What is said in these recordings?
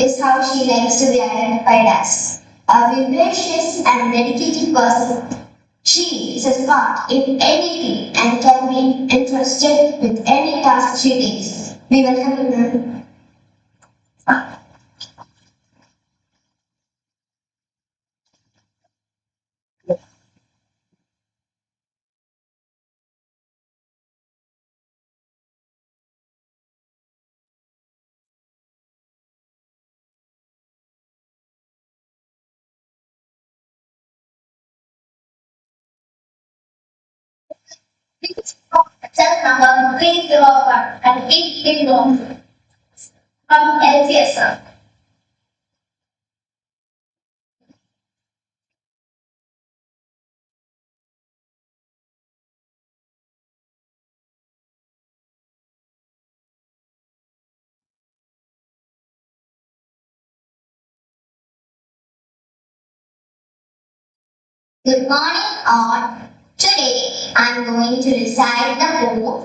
is how she likes to be identified as. A vivacious and dedicated person. She is a spark in anything and can be entrusted with any task she takes. We welcome her. Cell number 301 and 881 from LCSR. Good morning all. Today I am going to recite the poem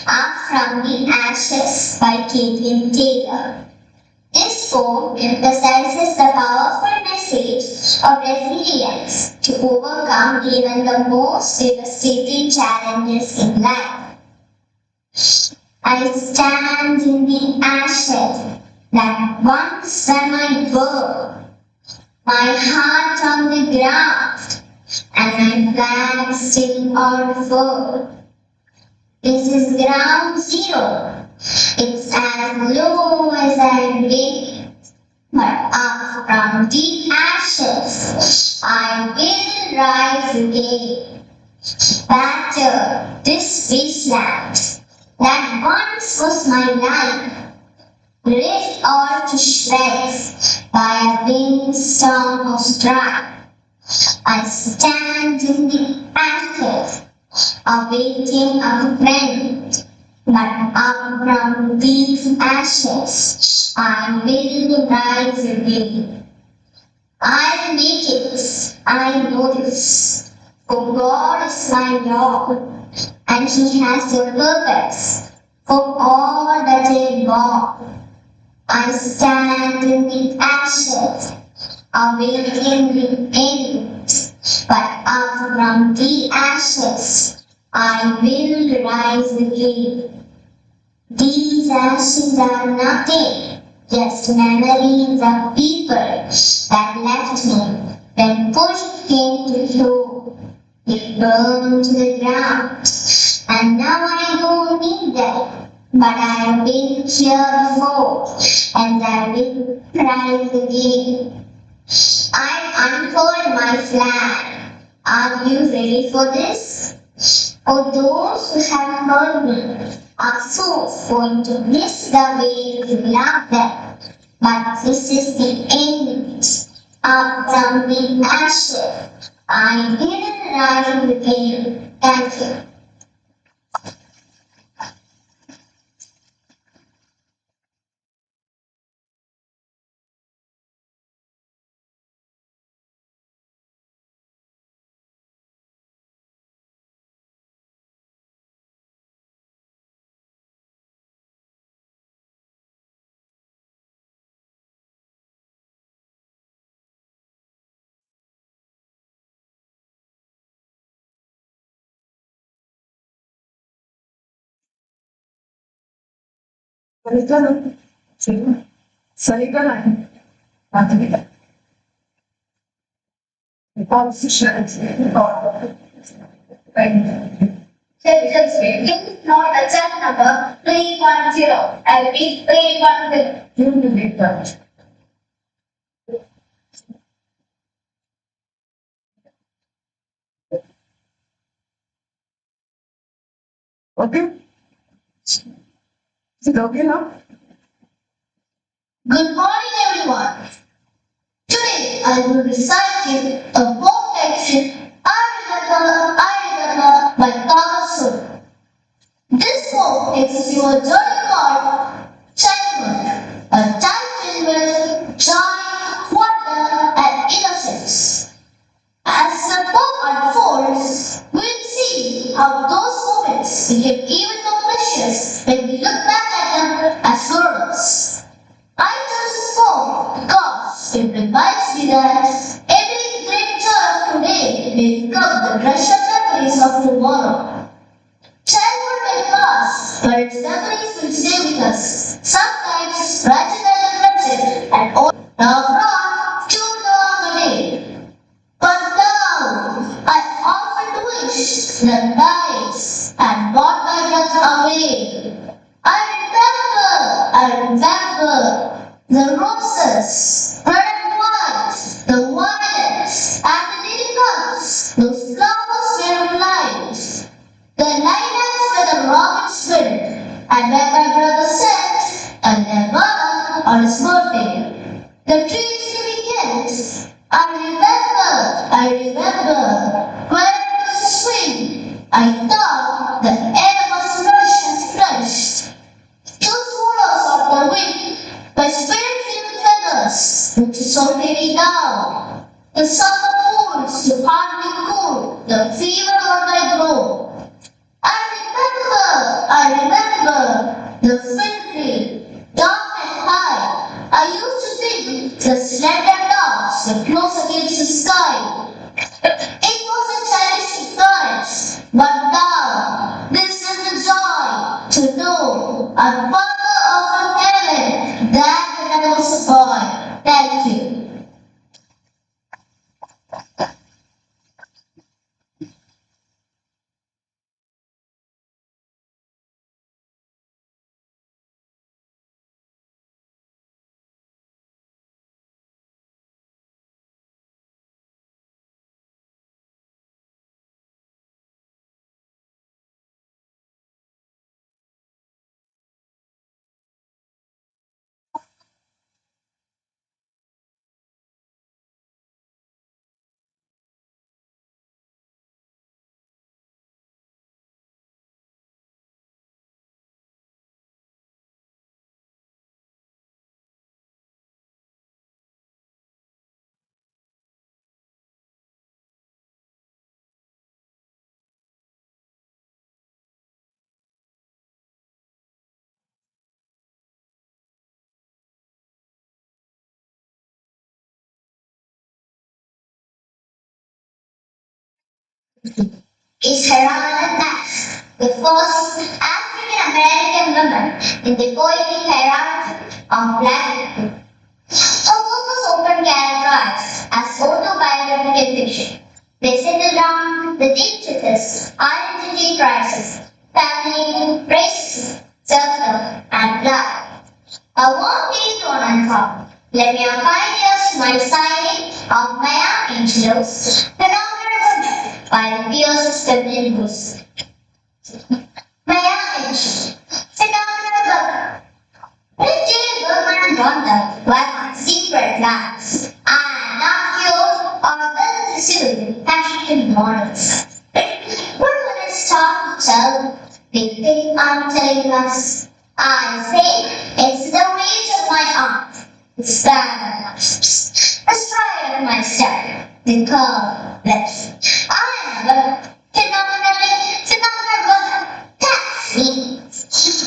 Up from the Ashes by Caitlin Taylor. This poem emphasizes the powerful message of resilience to overcome even the most devastating challenges in life. I stand in the ashes that once were my world, my heart on the ground, and my flag still unfurled. This is ground zero. It's as low as I've been, but up from the ashes, I will rise again. Batter this wasteland that once was my life, ripped all to shreds by a windstorm of strife. I stand in the ashes, awaiting a friend, but up from these ashes, I will rise again. I'll make it, I know this, for God is my Lord, and He has a purpose for all that I walk. I stand in the ashes, awaiting the end, but up from the ashes, I will rise again. These ashes are nothing, just memories of people that left me when push came to shove. It burned to the ground, and now I don't need them. But I have been here before, and I will rise again. I unfold my flag. Are you ready for this? For those who have heard me are so going to miss the way you love them. But this is the end. Up from the ashes, I will rise again. Thank you. Salita, sí. Salita line. Attività. I polsi scelti. It's not a cell number 310. I repeat 310. You will be that. Okay? Is it okay now? Good morning, everyone. Today I will recite you a folk section I remember by Thomas. This folk takes you a journey called childhood, a time filled with joy, wonder, and innocence. As the book unfolds, we'll see how those moments became even more precious when we look back at them as heroes. I chose this poem because it reminds me that every great joy of today will become the treasured memories of tomorrow. Childhood may pass, but its memories will stay with us. Sometimes brighter than the present and all now brought too long a day. But now I often wish the nights had brought my breath away. I remember the roses, red and white, the violets, and the lilies, those flowers made of light. The lilacs were the robin's wind, and when my brother said, a never on his birthday, the trees began. I remember, when it was a swing, I thought the air was fresh and fresh. Two swallows of the wind, my spirit filled feathers, which is so heavy now. The summer pools to hardly cool, the fever on my brow. I remember the filthy, dark and high. I used to think the slender dogs were close against the sky. It was a childish ignorance, but now this is the joy to know I'm further off from heaven than when I was a boy. Thank you. Is Herana Dash, the first African American woman in the poetic hierarchy of Black people. Her work was often characterized as autobiographical fiction. They settle down the deep truths, identity crisis, family, racism, self-love, and life. A warm day to uncover. Let me acquaint you to my signing of Maya Angelo's phenomenal woman by the fiercest feminine voice. Maya Angelou, phenomenal woman. This day women wonder why my secret lies. I am not cured or well received African models. What will I start to tell? They think I'm telling us. I say it's the reach of my arm. It's bad the stride of my step, the curve left. I am a phenomenal woman. That's me.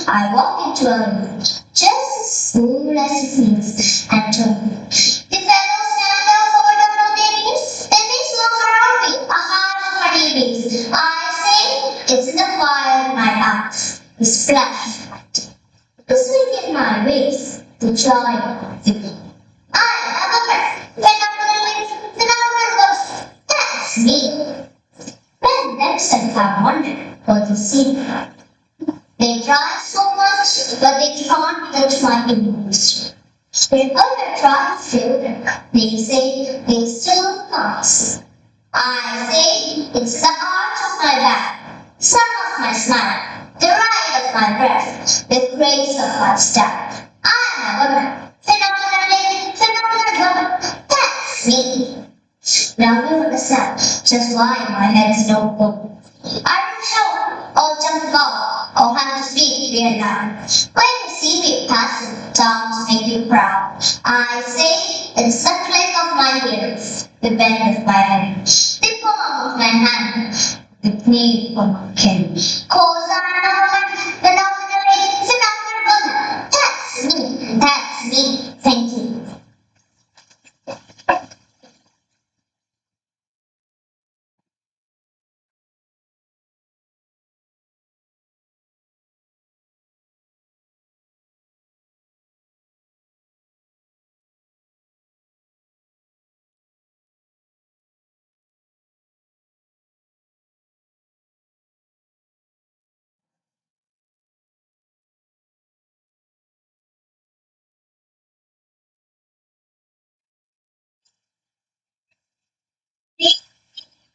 I walk into a room just as soon as it feels and turn. The fellows stand up forward on their knees. Their knees look around me, a heart of funny bees. I say it's in the fire in my eyes. The splash. To swing in my ways, to join the me. I am a phenomenal. That's me. Men themselves have wondered what to see. They try so much, but they can't touch my impulse. When others try to feel them, they say they still can't see. I say it's the arch of my back, the sun of my smile, the ride of my breath, the grace of my step. I am a woman, phenomenal woman. That's me. Now you understand just why my head is no good. I don't shout or jump about or have to speak real loud. When you see me passing, towns make you proud. I say it's the click of my heels, the bend of my head, the palm of my hand, the knee of my kin. Cause I'm a woman, phenomenal woman. That's me. Thank you.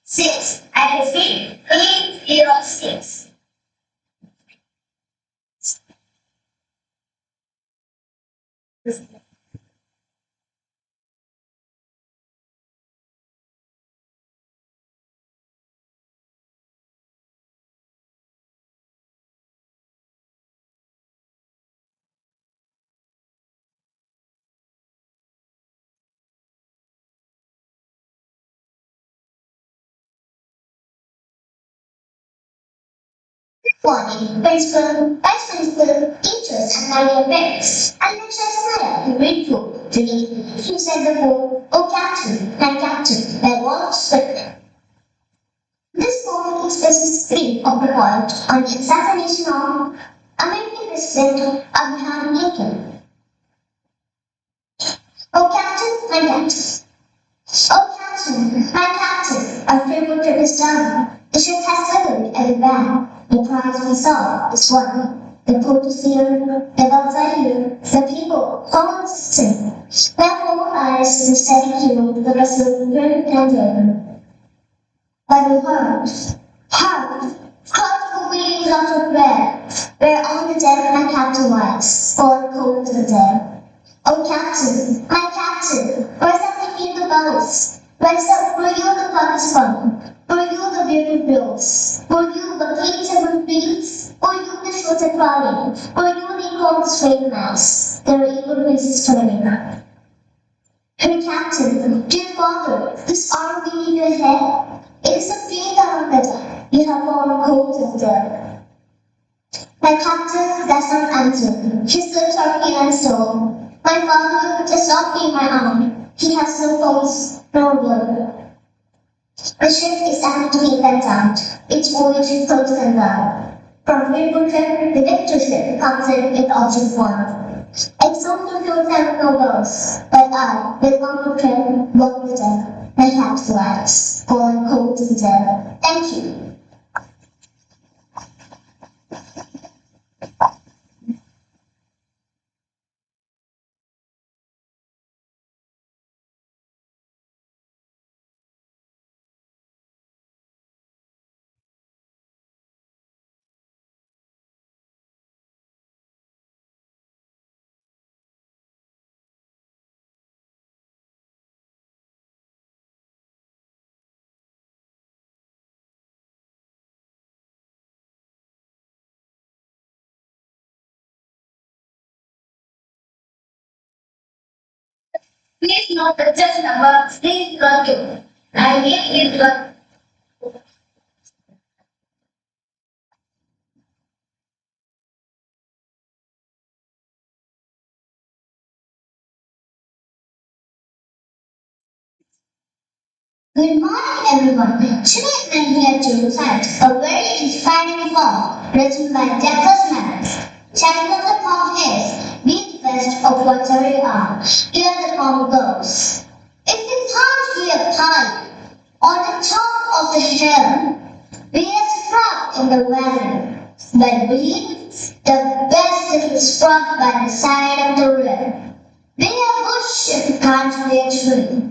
6. I repeat, 806. Morning, principal, vice principal, teachers, and my dear parents. I mentioned smile, grateful to me. He said the word, oh captain, my captain, my wall of spirit. This poem expresses grief of the world on the assassination of American President Abraham Lincoln. Oh captain, my captain. Oh captain, my captain, our favorite trip is done. The ship has sailed and ran. The prize we saw is won. The port is here, the bells are here, the people all sing. Therefore, eyes the steady keel, the vessel very tender. But we heard the wheels of the prayer, where on the deck my captain lies, all cold to the dead. Oh captain, my captain, rise up and hear the bells. Rise up, for you the clock is sprung. For you the bearded bills. For you the plates and beats. For you the shorts are crying. For you the cold straight mass. There are evil races turning. Her captain, dear father, this arm beneath your head. It is a pain that are better. You have fallen cold and dead. My captain does not answer. His lips are pale and still. My father does not feel my arm. He has no pulse, no blood. The ship is starting to be bent out. Its voyage close and loud. From favorite ship, the victor ship comes in with object one. Exalted fields have no bells, but I, with one more trip, walk the deck. My cap's lights, falling cold and dead. Thank you. Please note the just number. Please not you. I need is the Good morning, everyone. Today I'm here to recite a very inspiring poem written by Douglas Adams. Title of the poem is Be the Best of Whatever You Are. Here the poem goes. If you can't be a pine on the top of the hill, be as proud in the valley. But believe the best if it's sprung by the side of the river. Be a bush if you can't be a tree.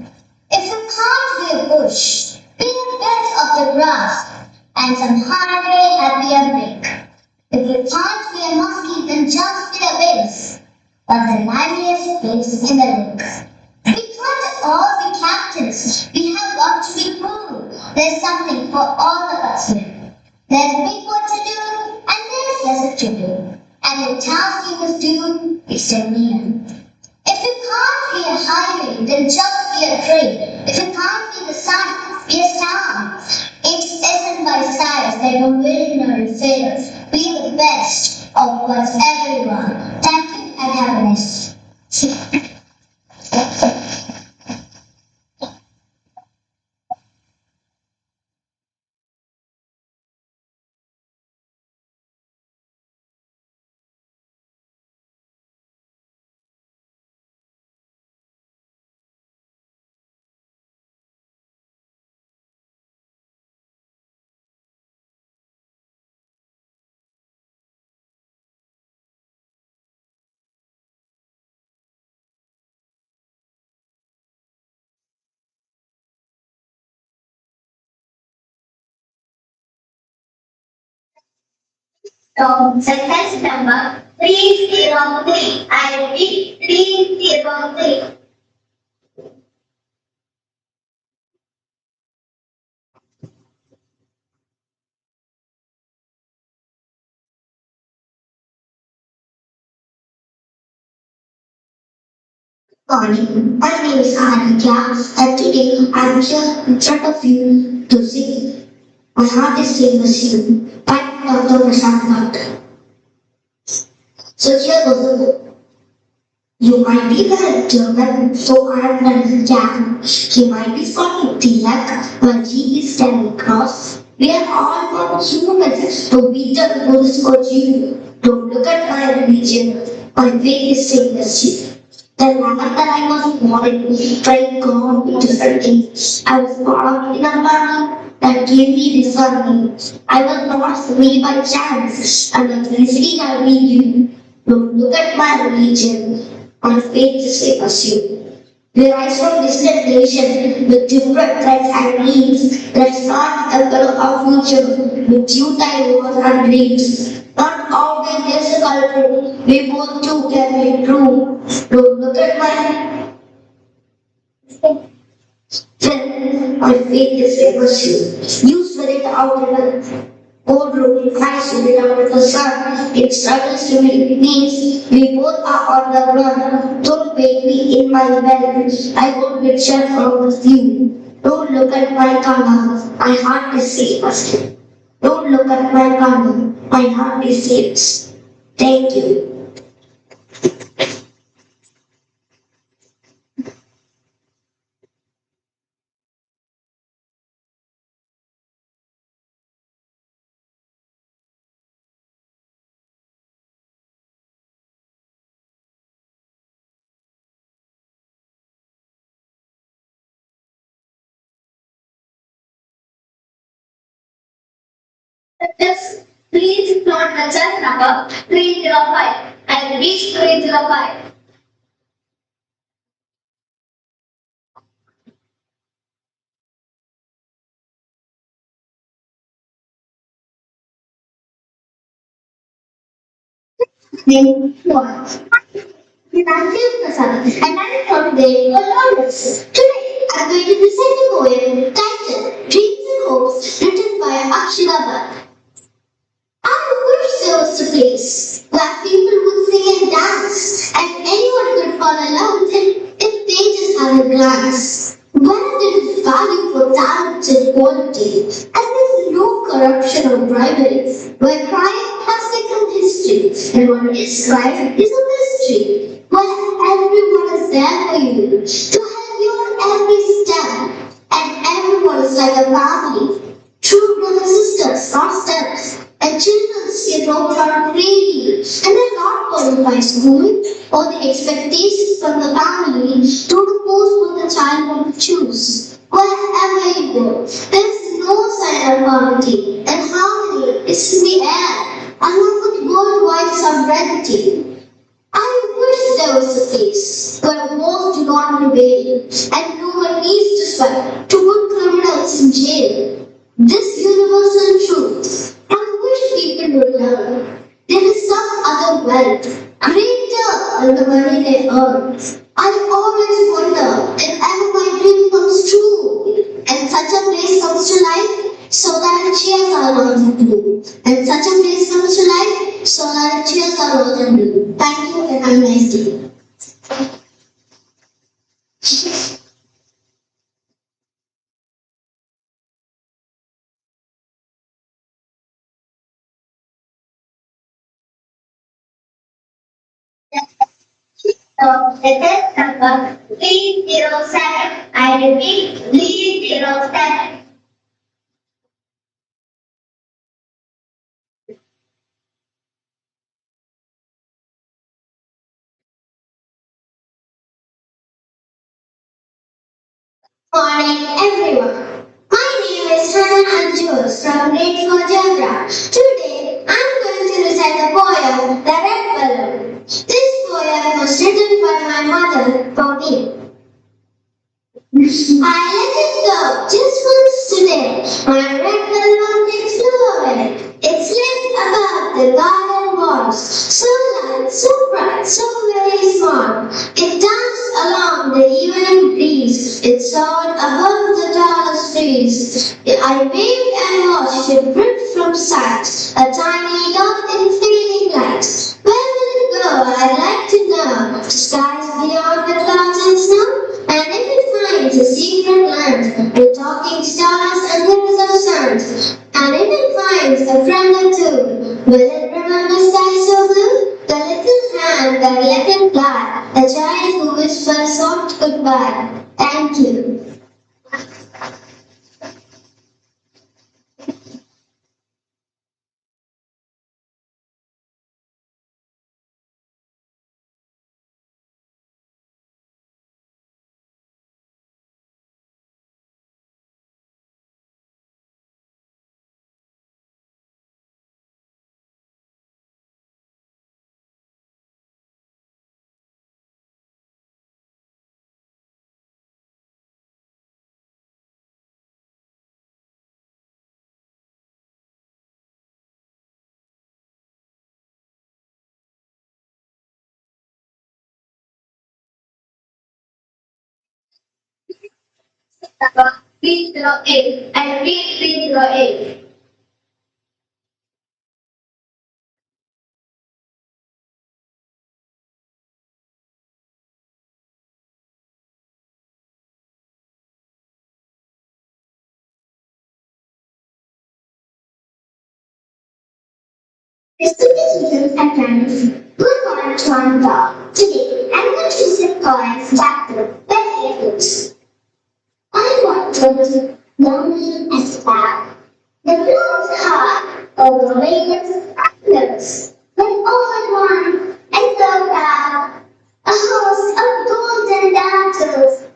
If you can't be a bush, be a bit of the grass and some hardly happier brick. If you can't be a monkey, then just be a base, but the liveliest place in the lake. We can't all be captains. We have got to be cool. There's something for all of us here. There's big work to do, and there's lesser to do. And the task you must do is to mean. If you can't be a highway, then just be a train. If you can't be the sun, be a star. It isn't by size that you win or you fail. Be the best of whatever you are. Thank you and have a nice Sentence number 303. I repeat 303. Morning. My name is Aditya, and today I'm here in front of you to sing My Heart is Same as You by Dr. Prashant. So here goes the book. You might be very German, so I'm very Jack. He might be from Tilak, but he is standing cross. We are all born humans, so we don't rules for you. Don't look at my religion, my faith is same as you. The land that I was born in, trying God with different things. I was born in a family that gave me this family. I was not free by chance, and I'm easily having you. Don't look at my religion, my faith is same as you. We rise from distant nations with different rights and needs. Let's not emperor our future with futile wars and dreams. Not always there's a culprit. We both too can be true. Don't look at my strength. My faith is same as you. You swear it out in the old room. I swear it out in the sun. It struggles to be means we both are on the run. Don't make me in my bed. I won't be shelter with you. Don't look at my color. My heart is same as you. Don't look at my color. My heart is same. Thank you. Just please note the chest number 305. I repeat 305. Name 1. Nancy Prasad, and I am today for learners. Today I am going to recite a poem titled Dreams and Hopes written by Akshara Bhatt. I wish there was a place where people would sing and dance, and anyone could fall in love with him if they just had a glance. Where there is value for talent and quality, and there is no corruption or bribery, where crime has become history, and what is crime is a mystery, where everyone is there for you to help you on every step, and everyone is like a family. True brothers and sisters, not steps. And children see roam around freely, and they're not followed by school or the expectations from the family to impose what the child wants to choose. Wherever you go, there's no sign of poverty, and harmony is in the air, along with worldwide sovereignty. I wish there was a place where wars do not prevail, and no one needs to sweat to put criminals in jail. This universal truth, I wish people would learn. There is some other wealth, greater than the money they earn. I always wonder if ever my dream comes true, and such a place comes to life, so that it cheers our world in blue. And such a place comes to life, so that it cheers our world in blue. Thank you, and have a nice day. So, the test number 307. I repeat, 307. Morning, everyone. My name is Hannah Anjus from Grade 4 Geography. Today, I'm going to recite the poem, The Red Balloon. This poem was written by my mother for me. I let it go just once today. My red balloon is flew away. It slipped above the garden walls, so light, so bright, so very small. It danced along the evening breeze, it soared above the tallest trees. I waved and watched it drift from sight, a tiny dot in fading light. Where will it go? I'd like to know. To skies beyond the clouds and snow? And if it finds a secret land with talking stars and hills of sand, and if it finds a friend or two, will it remember skies so blue? The little hand that let it fly, the child who whispers soft goodbye. Thank you. Read below A. I read below A. Recitations and rhymes. Good morning to one dog. Today, I'm going to recite poems chapter by Lecole. I wanted lonely as far. The blue heart of the latest close. When all at once I saw proud a host of golden dancers,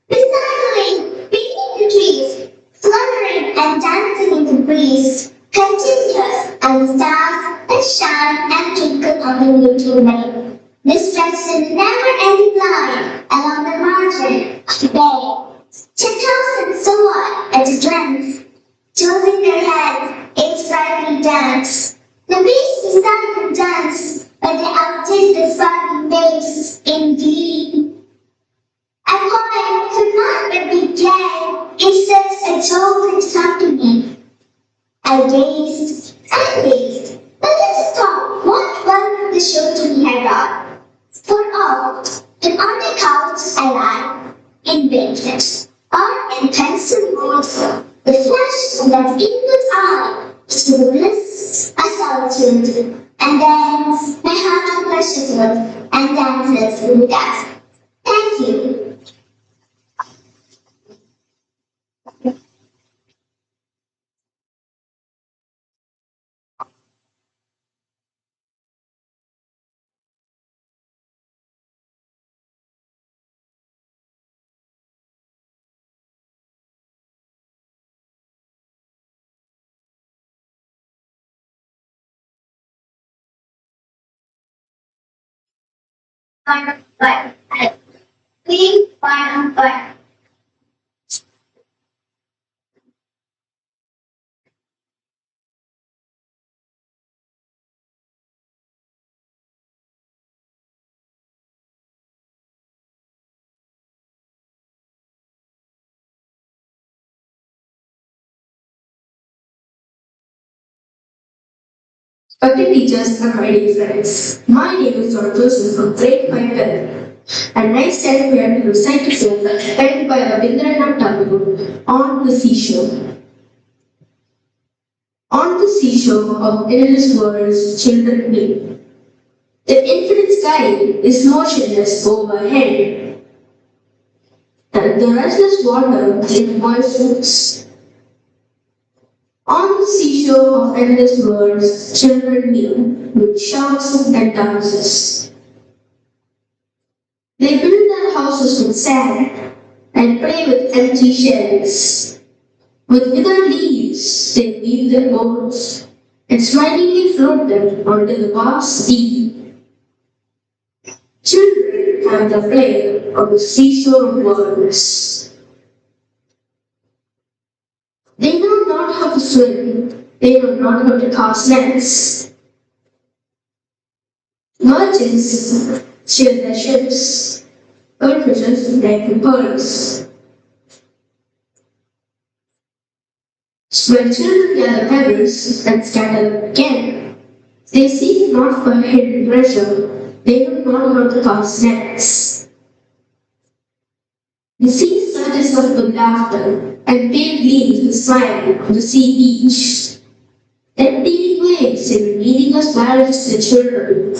recycling beneath the trees, fluttering and dancing in the breeze, continuous and the stars that shine and twinkle on the meeting rain. This stretches never-ending line along the margin of the bay. 10,000 soar at a glance, tossing their heads in sprightly dance. The beasts beside them dance, but they outdid the froggy waves in glee. A poet could not but be gay in such a joyous company. I gazed and gazed, but let us talk what was the show to be had on. For all, and on the couch I lie, in bed, or in pencil words, the flash of that inward eye is the bliss of solitude, and then my heart flushes with and dances with that. Thank you. But, clean, but. Respected teachers and my dear friends, my name is Dr. Joseph from grade 5 and I stand here to recite a poem penned by Rabindranath Tagore on the seashore. On the seashore of endless worlds, children play. The infinite sky is motionless overhead, and the restless water in boys' roots. On the seashore of endless worlds, children kneel with shouts and dances. They build their houses with sand and play with empty shells. With withered leaves, they weave their boats and smilingly float them onto the vast sea. Children have the play on the seashore of worlds. They know not how to swim, they know not how to cast nets. Merchants steer their ships. Earth fishes like the pearls. When children gather pebbles and scatter them again, they seek not for hidden treasure, they know not how to cast nets. The sea surges up with laughter, and pale gleams with smile on the sea beach. Then teeny waves in meaningless marriages to children,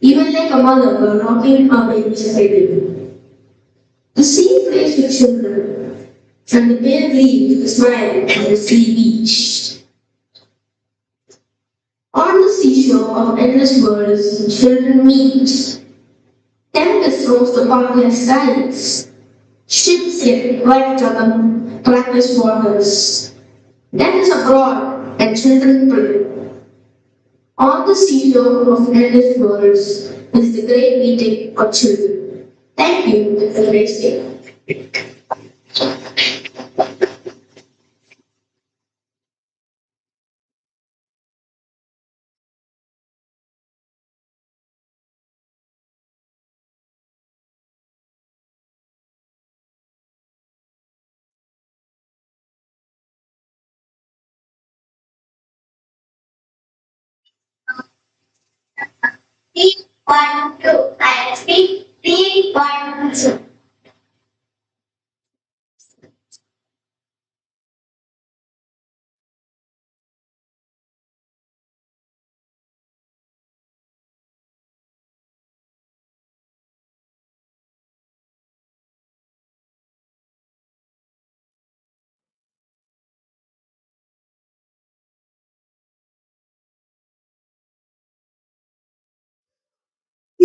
even like a mother rocking her baby's cradle. The sea plays with children, and the pale gleams with smile on the sea beach. On the seashore of endless worlds, children meet. Tempests roast the boundless skies. Ships get wrecked on the trackless waters. Death is abroad, and children play. On the seashore of endless worlds is the great meeting of children. Thank you, and have a nice day. Three, one, two. I repeat. 3, 1, 2.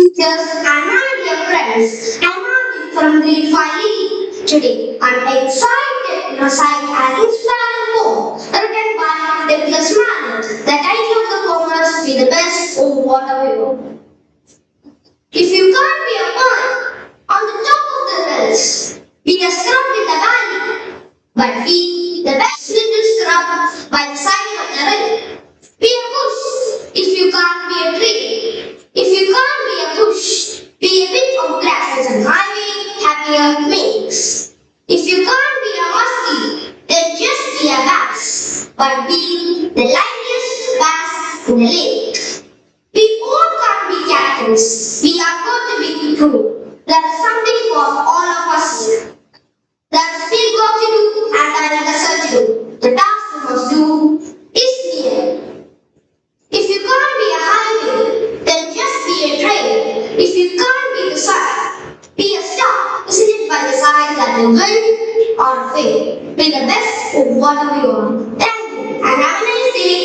Teachers and my dear friends, I'm Arvind from grade 5E. Today, I'm excited to recite an inspiring poem written by Nicholas Mallet. The title of the poem is Be the Best of Whatever. If you can't be a pine on the top of the hills, be a scrub in the valley, but be the best little scrub by the side of the river. Be a bush if you can't be a tree. If you can't be a bush, be a bit of grasses and highway happier makes. If you can't be a muskie, then just be a bass, but be the liveliest bass in the lake. We all can't be captains. We are going to be crew. There's something for all of us here. There's big work to do and another search to do. The task we must do is near. If you can't be a highway, then just be a train. If you can't be the sun, be a star, visited by the signs that will win or fail. Be the best of whatever you are. Thank you and have a nice day.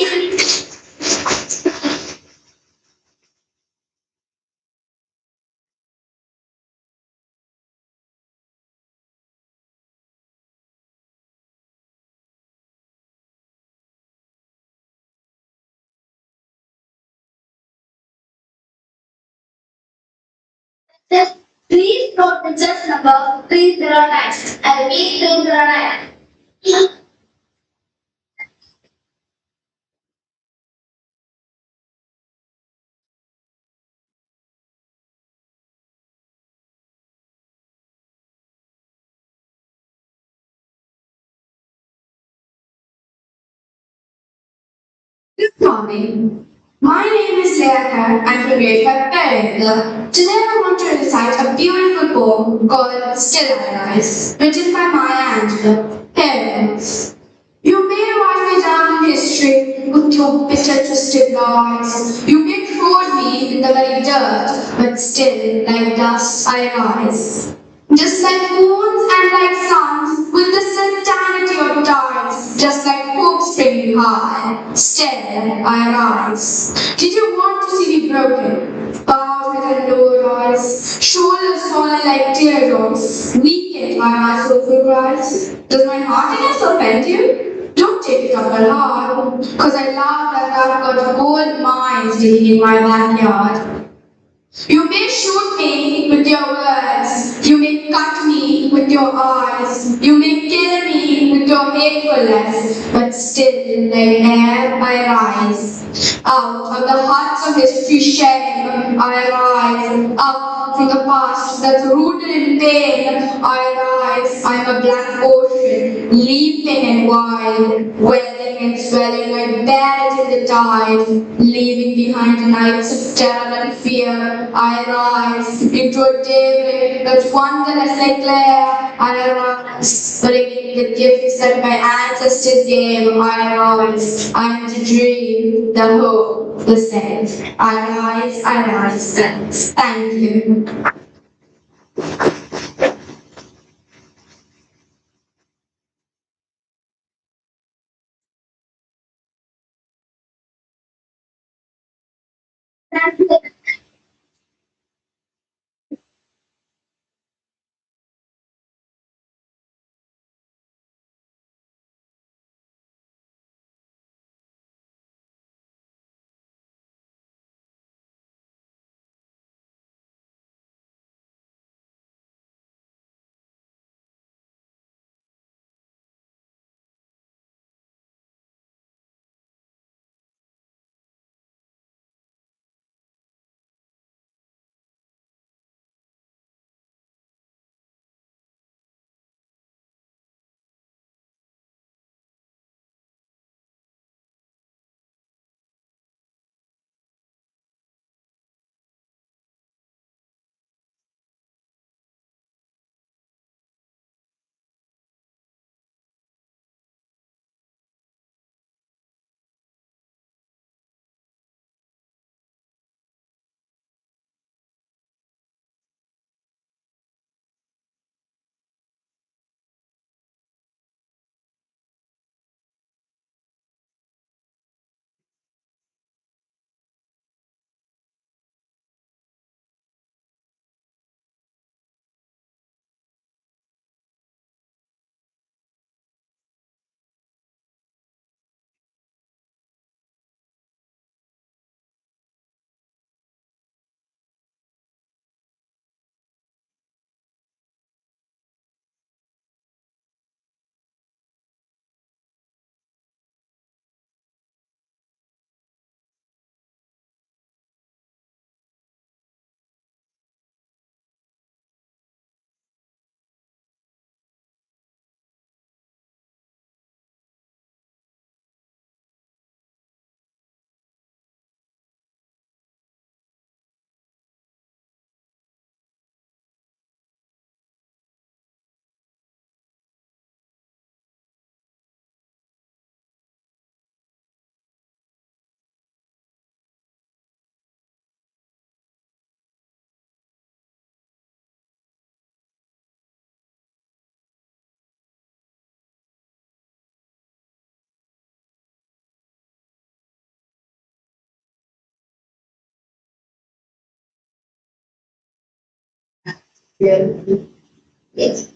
Just please note the just number 309. I repeat 309. Good morning. My name is Leah. I'm from grade 5 parent. Today I want to recite a beautiful poem called Still I Rise, written by Maya Angelou. Parents. You may write me down in history with your bitter twisted lies. You may throw me in the very dirt, but still like dust I rise. Just like moons and like suns, with the certainty of tides, just like hope springing high, still I rise. Did you want to see me broken, bowed with a lowered eyes, shoulders fallen like teardrops, weakened by my soulful cries? Does my heartiness offend you? Don't take it up at heart, cause I laugh like I've got gold mines digging in my backyard. You may shoot me with your words, you may cut me with your eyes, you may kill me with into a hatefulness, but still, like air, I rise. Out of the hearts of history sharing, I rise. Up from the past that's rooted in pain, I rise. I'm a black ocean, leaping and wide, welling and swelling, I bear it in the tide, leaving behind nights of terror and fear. I rise into a daybreak that's wondrous and clear. I rise, bringing the gifts that my ancestors gave. I rise, I'm the dream, the hope, the sense. I rise, thanks. Thank you. Yeah. Yes.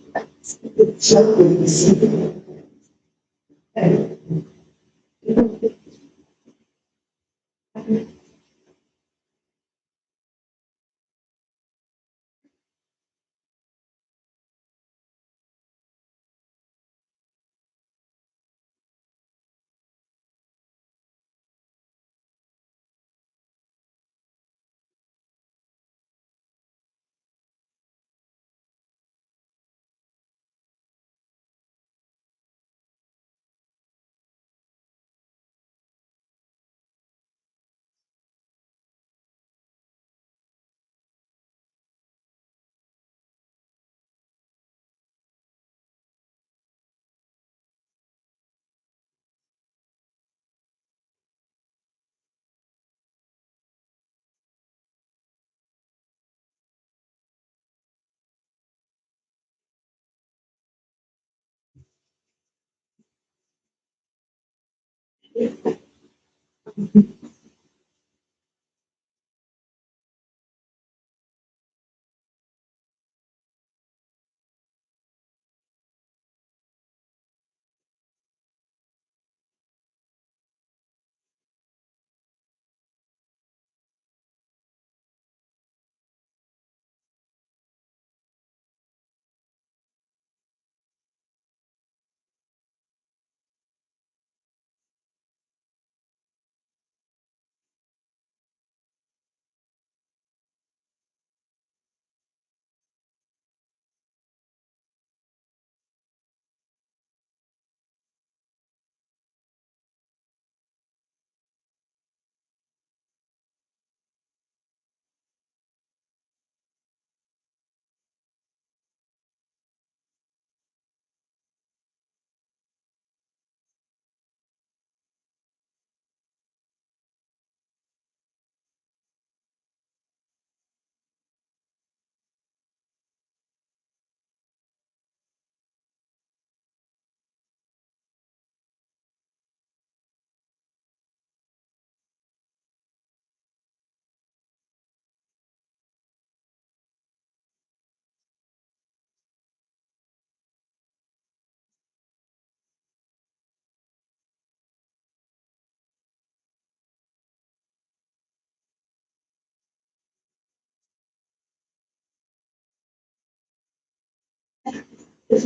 So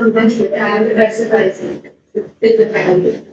eventually, I'm exercising with the family.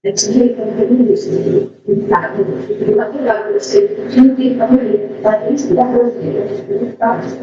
Actually, companies in fact, nothing like this. You be company that is the whole thing. That's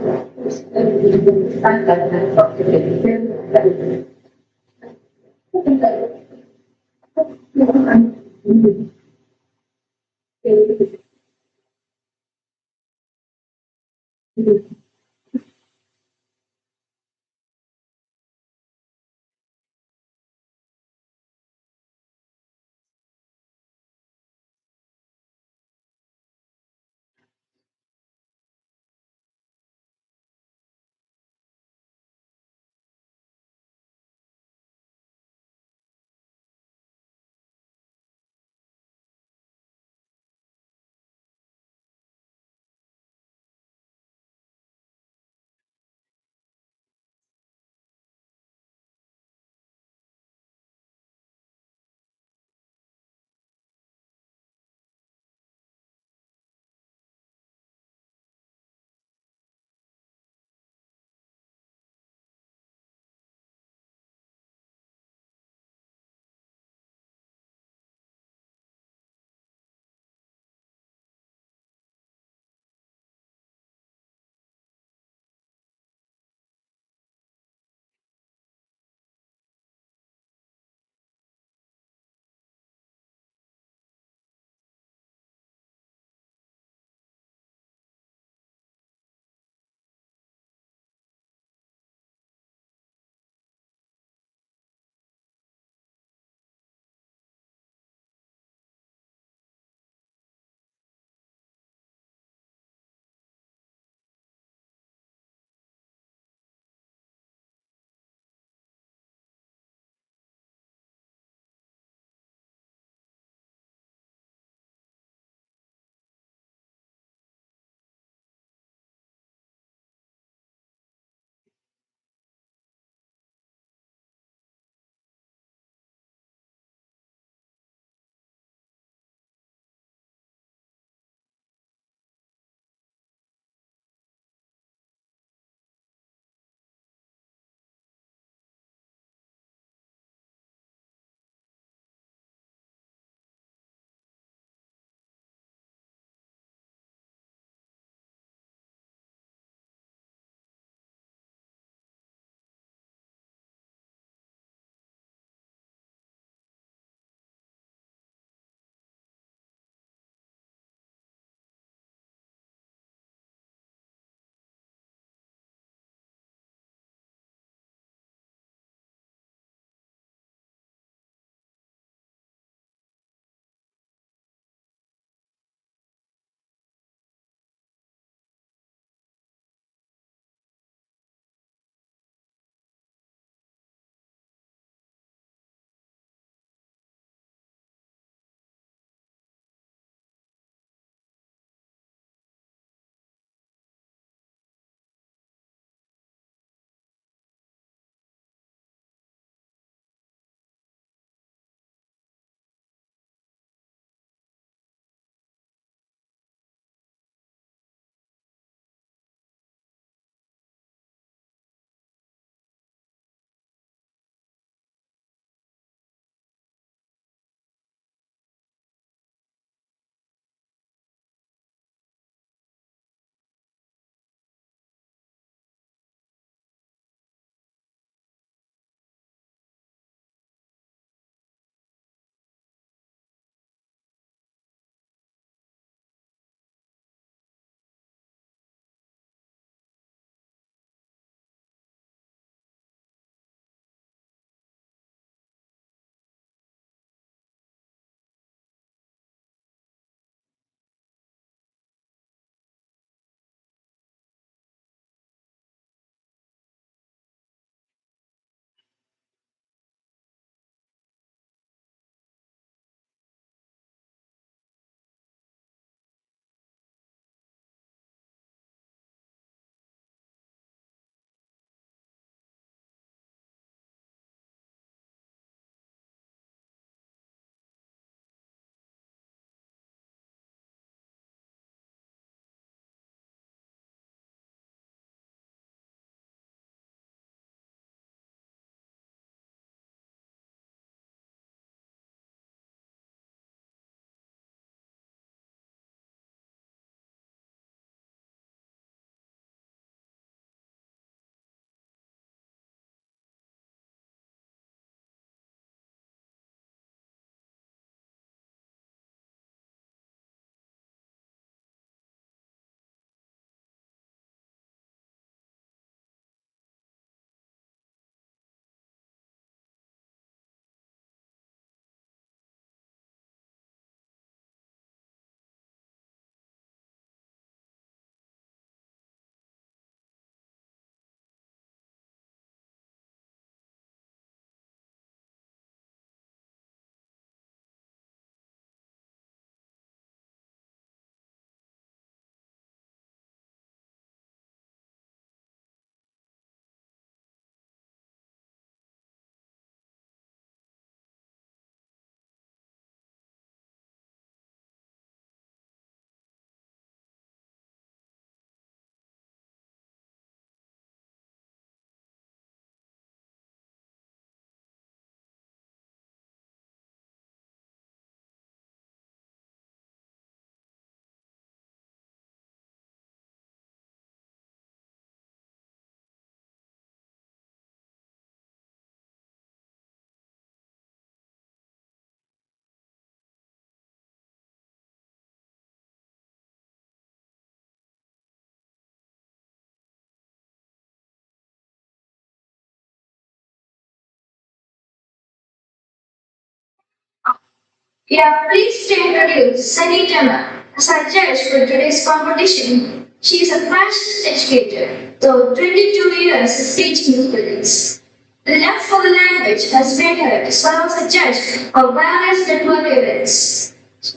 Yeah, pleased to introduce Sanitana as our judge for today's competition. She is a passionate educator, though 22 years of teaching students. The love for the language has made her to serve as a judge of various network events.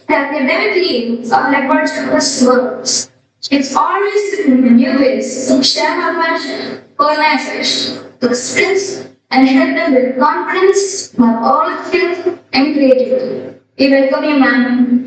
Her academic leave are records across the world. It's always looking for new ways to share her passion for organization to students and help them with confidence, have all skills and creativity. We welcome you, ma'am.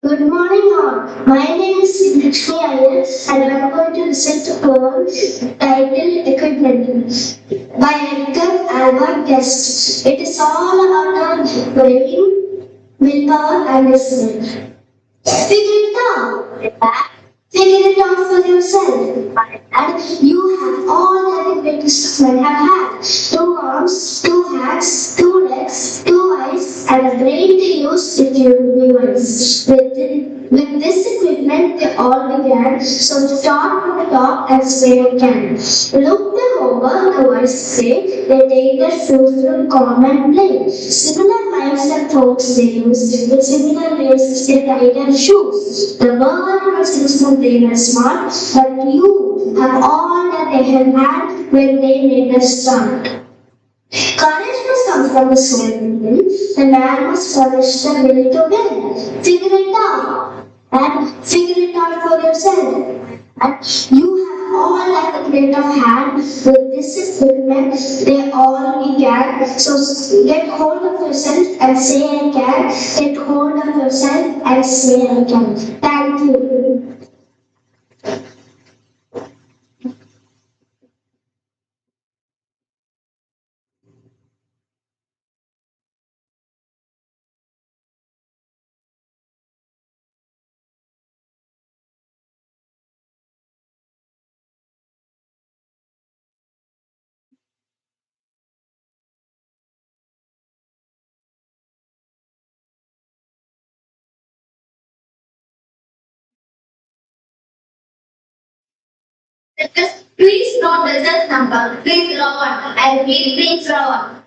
Good morning all. My name is Lakshmi Iyer and I am going to recite a poem titled Equipment by Edgar Albert Guest. It is all about the brain, willpower and discipline. Figure it out. Figure it out for yourself. And you have all the greatest men have had. 2 arms, 2 hands, 2 legs, 2 eyes, and a brain to use if you be wise. With this equipment, they all began. So start from the top and say again. Look them over, the voices say. They take their shoes from common play. Similar lines and folks they use. With similar ways they tie their shoes. The world was useful, they were smart, but you have all that they have had when they made the start. Courage must come from the soul within. The man must furnish the will to win. Figure it out. And figure it out for yourself. And you have all at the great of hand. With this equipment, they all began. So get hold of yourself and say I can. Get hold of yourself and say I can. Thank you. Please note the result number. Please draw one. I repeat, please draw one.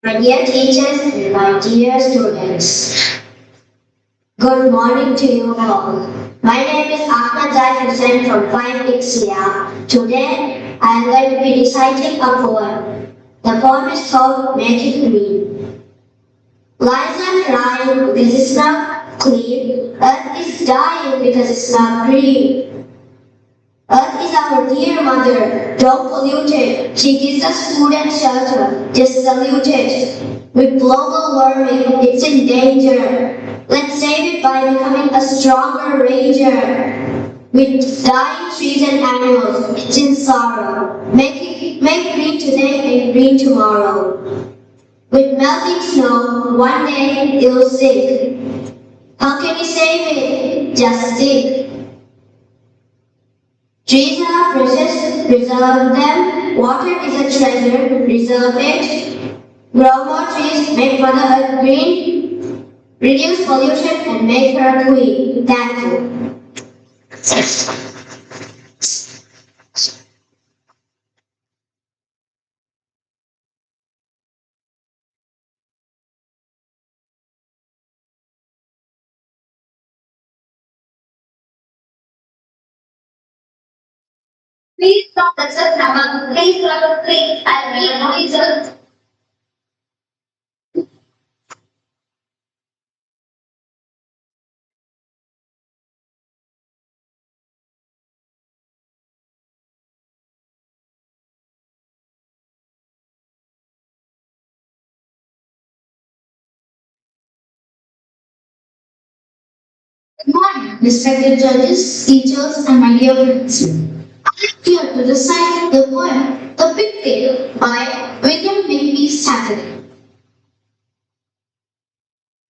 My dear teachers and my dear students, good morning to you all. My name is Ahmed Zaid Hussain from 5 Ixia. Today I am going to be reciting a poem. The poem is called Make It Green. Lives are crying because it's not clean. Earth is dying because it's not green. Earth is our dear mother. Don't pollute it. She gives us food and shelter. Just salute it. With global warming, it's in danger. Let's save it by becoming a stronger ranger. With dying trees and animals, it's in sorrow. Make green today and green tomorrow. With melting snow, one day it'll sink. How can we save it? Just think. Trees are precious, preserve them. Water is a treasure, reserve it. Grow more trees, make Mother Earth green. Reduce pollution and make her queen. Thank you. Please stop the just number. Please stop. Please. I read results. Good morning, respected judges, teachers, and my dear friends. I am here to recite the poem The Pigtail by William Makepeace Thackeray.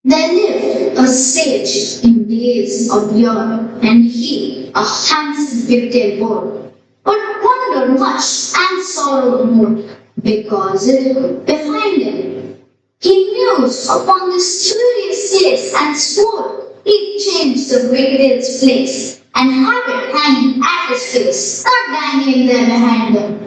There lived a sage in days of yore, and he, a handsome pigtail boy, but wondered much and sorrowed more, because it looked behind him. He mused upon this curious case and swore he'd change the pigtail's place and have it hanging at his face, not dangling there behind him.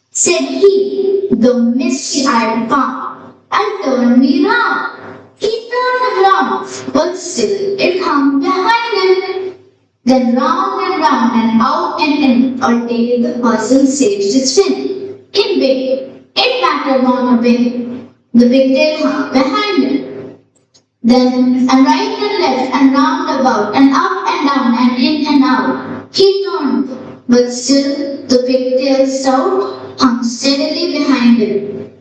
Said he, the misty-eyed palm, and turned me round. He turned him round, but still it hung behind him. Then round and round and out and in, all day the puzzle sage did spin. In vain, it mattered not a bit. The pigtail hung behind him. Then, and right and left and round about and up and down and in and out, he turned, but still the pigtail stout hung steadily behind him.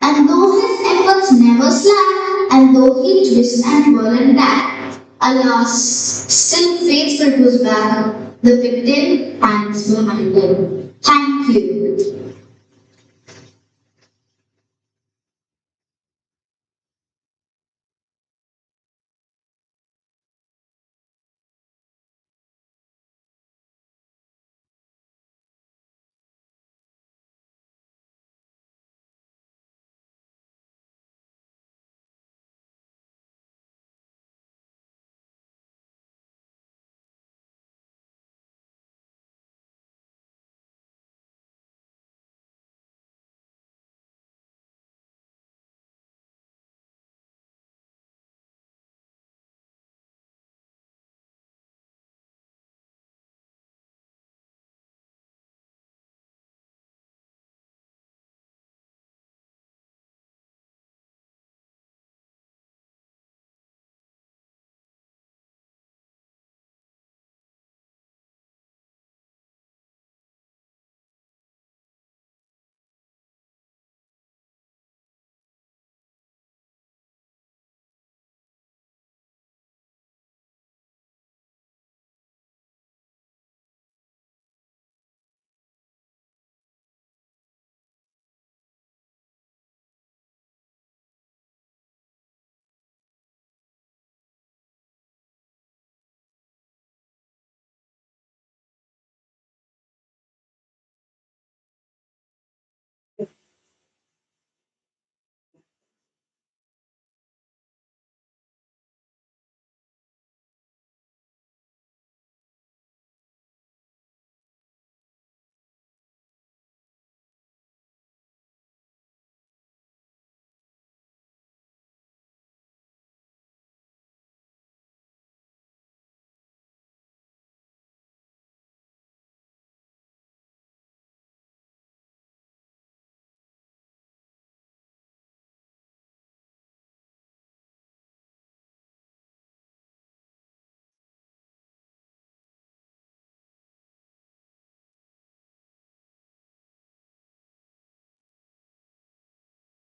And though his efforts never slacked, and though he twist and whirl and tack, alas, still faithful to his back, the pigtail hangs behind him. Thank you.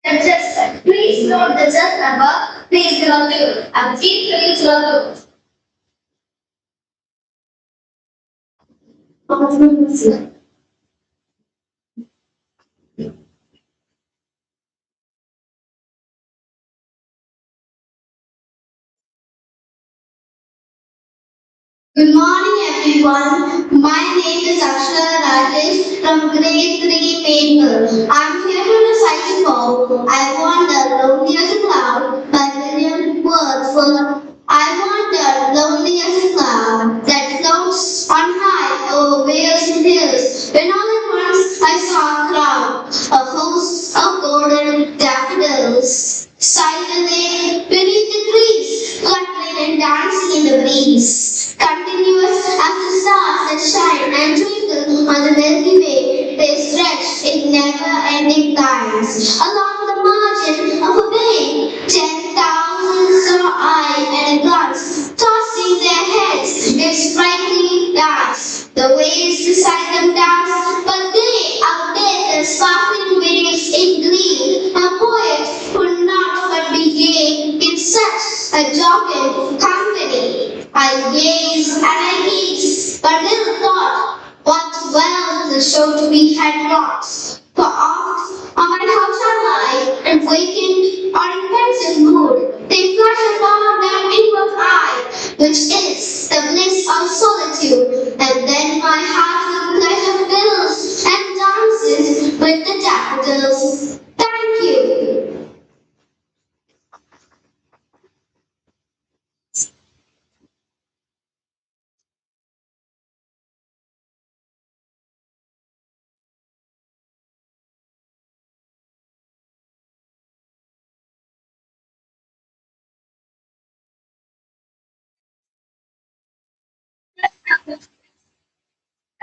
Just please note the just number. Please belong to you. Abjit, please belong to you. Good morning, everyone. My name is Akshara Rajesh from Grade 3 Maple. I'm here to recite a poem. I wander lonely as a cloud by William Wordsworth. I wander lonely as a cloud that floats on high over vales and hills. When all at once I saw a crowd, a host of golden daffodils, silently beneath the trees, fluttering and dancing in the breeze. Continuous as the stars stars shine and twinkle on the Milky Way. They stretch in never-ending lines. Along the margin of a bay, 10,000 saw eyes and a glance, tossing their heads in sprightly dance. The waves beside them dance, but they outdid the sparkling waves in glee. A poet could not but be gay in such a jocund company. I gaze and I gaze, but little thought what wealth the show to be had brought. For oft on my couch I lie, and waking or in pensive mood, they flash upon that inward eye, which is the bliss of solitude. And then my heart with pleasure fills and dances with the daffodils. Thank you.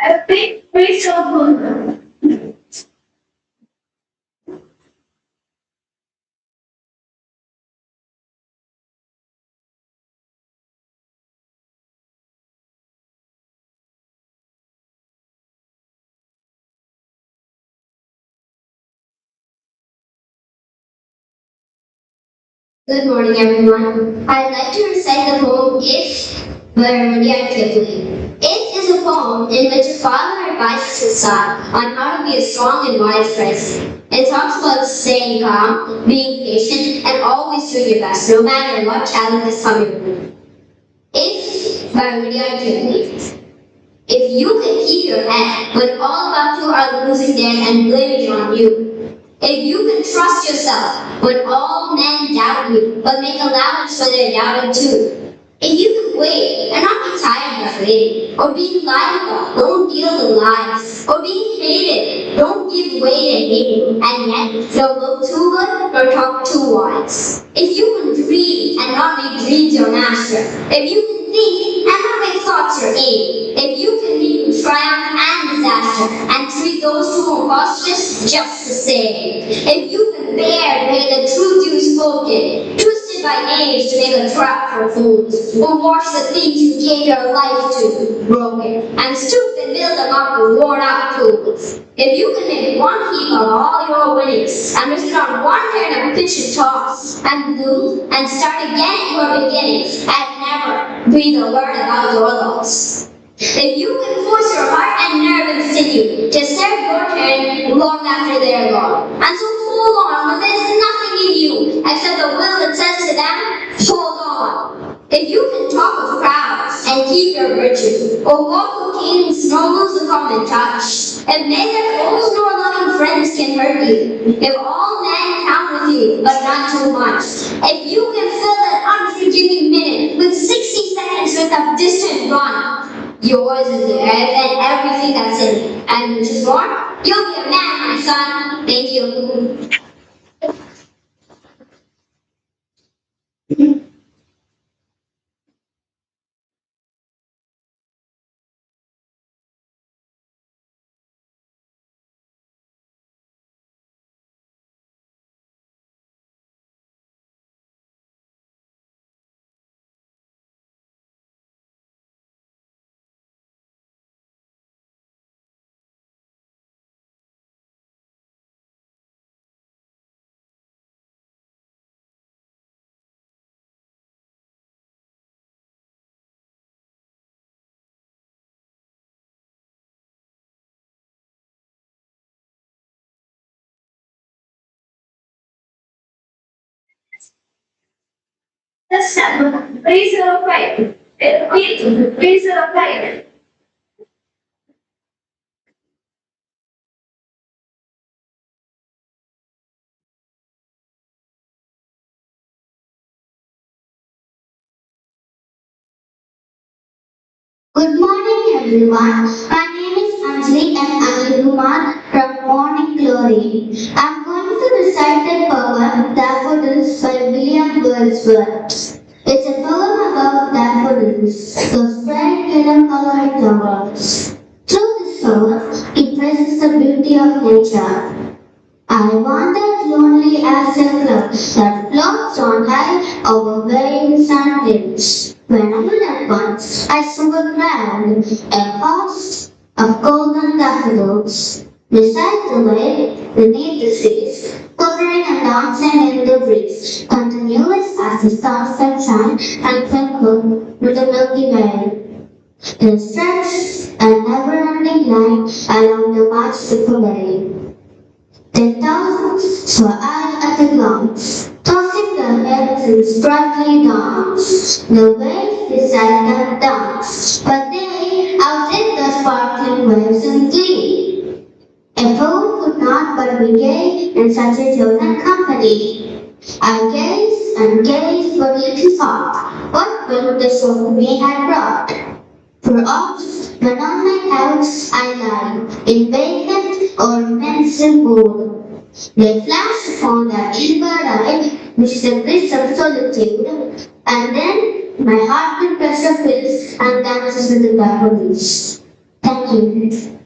A big piece of wood. Good morning, everyone. I'd like to recite the poem If by Rudyard Kipling. If is a poem in which a father advises his son on how to be a strong and wise person. It talks about staying calm, being patient, and always doing your best, no matter what challenges come your way. If by Rudyard Kipling. If you can keep your head when all about you are losing theirs and blaming it on you. If you can trust yourself when all men doubt you, but make allowance for their doubting too. If you can wait and not be tired of waiting, or being lied about, don't deal in lies, or being hated, don't give way to hating, and yet don't look too good nor talk too wise. If you can dream and not make dreams your master, if you can think and not make thoughts your aim, if you can meet triumph and disaster, and treat those who are cautious just the same, if you can bear to hear the truth you've spoken, twisted by knaves to make a trap for fools, or wash the things you gave your life to, broken, and stoop and build them up with worn-out tools. If you can make one heap of all your winnings, and risk it on one turn of pitch and toss, and lose, and start again at your beginnings, and never breathe a word about your loss. If you can force your heart and nerve and sinew to serve your turn long after they're gone, and so hold on when there's nothing in you except the will that says to them, hold on. If you can talk with crowds and keep your virtue, or walk with kings nor lose a common touch, if neither foes nor loving friends can hurt you, if all men count with you but not too much, if you can fill that unforgiving minute with 60 seconds worth of distant run, yours is the earth and everything that's in it. And which is more, you'll be a man, my son. Thank you. Let's have a blazer of fire. A blazer of fire. Good morning, everyone. My name is Anjali and I'm Kumar from Morning Glory. I'm going to recite the poem Daffodils by William Wordsworth. It's a poem about daffodils. daffodils, those bright yellow colored flowers. Through the song, it praises the beauty of nature. I wandered lonely as a cloud that floats on high over waves and hills. When all at once I saw a crowd, a host of golden daffodils. Beside the way, beneath the seas, quivering and dancing in the breeze, continuous as the stars that shine and twinkle with the Milky Way. In a stretch and never-ending line along the magical way. 10,000 saw I at a glance, tossing their heads in sprightly dance. The waves beside them danced, but they outdid the sparkling waves in glee. A fool could not but be gay in such a chosen company. I gazed and gazed, but little thought what will the soul we had brought. For oft, when on my couch I lie, in vacant or pensive mood, they flash upon that inward eye, which is the bliss of solitude, and then my heart with pressure fills and dances with the daffodils. Thank you.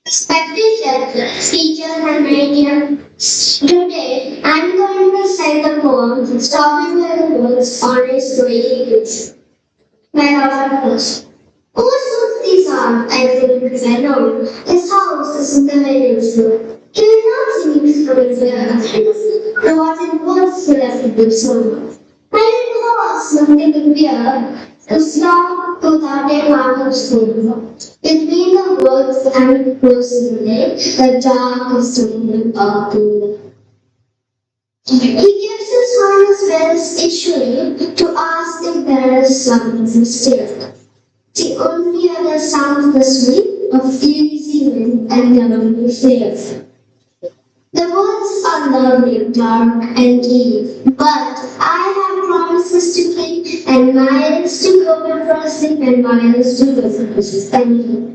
Respected teachers and radiant, today I'm going to recite the poem Stopping by the Woods on a Story Beach. My daughter first. Whose woods these are? I think because I know. His house is in the village. He will not see me coming there. The water was left with the sun. I didn't horse, nothing in beer. The snow without a mountain stream. Between the woods and the closing lake, the darkest wind of the lake. He gives his harness bells issuing to ask if there is something still. The only other sound the sweep of easy wind and lovely safe. The woods are lovely, dark and deep, but I have promises to keep and miles to go before sleep and miles to go for sleep.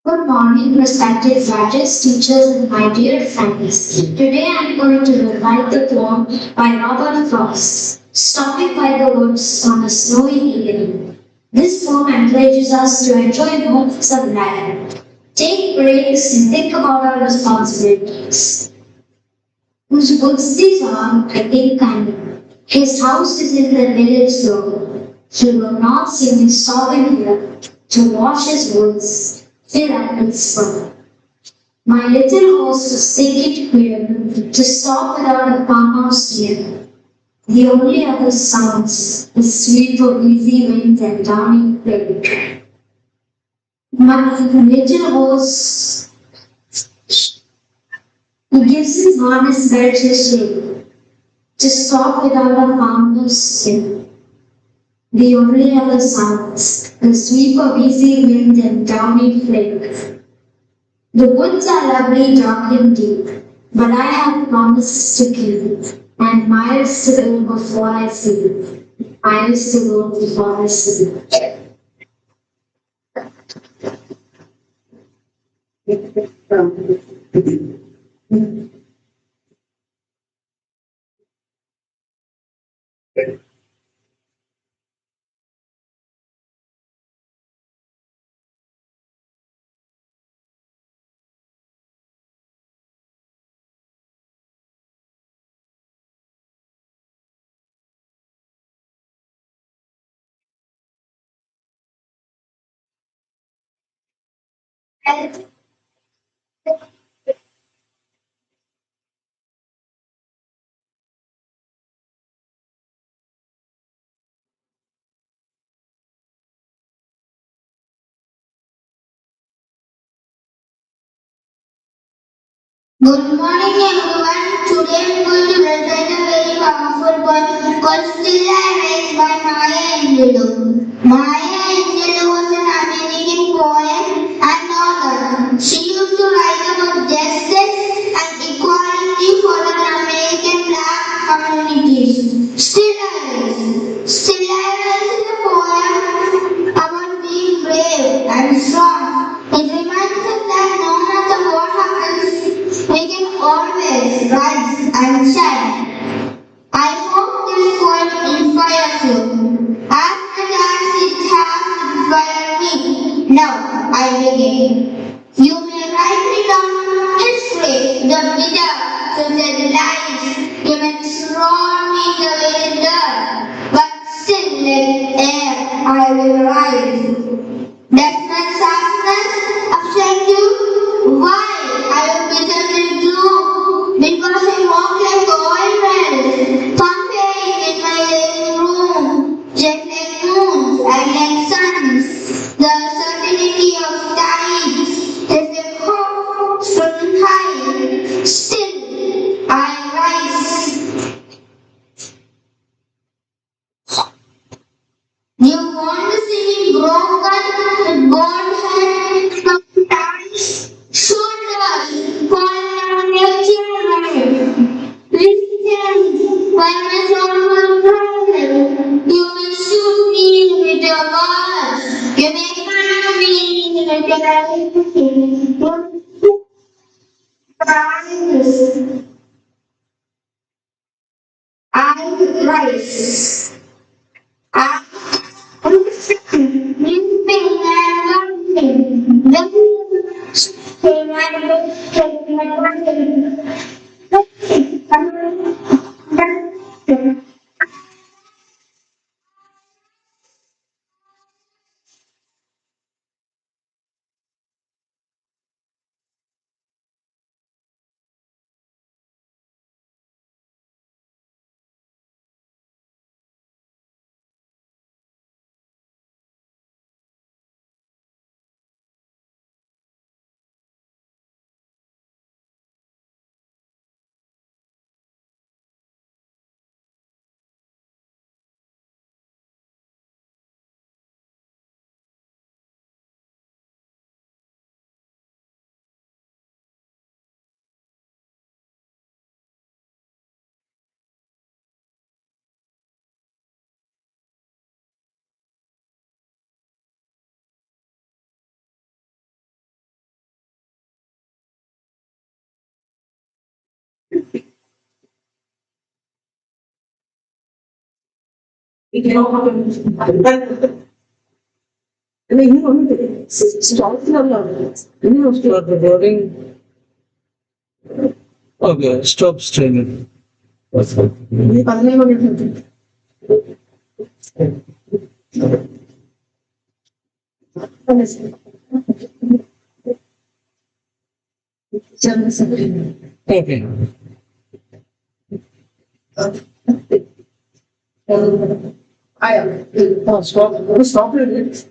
Good morning, respected judges, teachers, and my dear friends. Today I am going to recite the poem by Robert Frost, Stopping by the Woods on a Snowy Evening. This poem encourages us to enjoy moments of life, take breaks, and think about our responsibilities. Whose woods these are, I think I know. His house is in the village road. He will not see me stopping here to wash his woods, fill up with fun. My little host was it clear to stop without a farmhouse here. The only other sounds the sweep of easy winds and downy flake. My little host he gives his harness belt a shake to stop without a farmhouse here. The only other sounds the sweep of easy winds and downy flake. The woods are lovely, dark and deep, but I have promises to keep, and miles to go before I sleep. Miles to go before I sleep. Good morning everyone. Today I'm going to recite a very powerful poem called Still I Rise by Maya Angelou. Maya Angelou was an American poet and author. She used to write about justice and equality for the American black communities. Still I Rise. Still I Rise is a poem about being brave and strong. It reminds us that no matter what happens, we can always rise and shine. I hope this poem inspires you as much as it has inspired me. Now I begin. You may write me down history, the bitter to the lies. You may throw me the very dirt, but still let air I will rise. Does my sadness affect you? Why I am bitter and blue? Because I walk like oil wells, pumping in my living room, just like moons and like suns. The certainty of tides is a hope from high. Still I rise. You want to see me broken with bald head, sometimes shoulders falling on your children. Listen, when my soul will problem, you may shoot me with your words. You may cut me with your everything. I rise. I Limping and running, looking and looking and running. Start recording. Okay, stop streaming. Okay. I am. Stop it.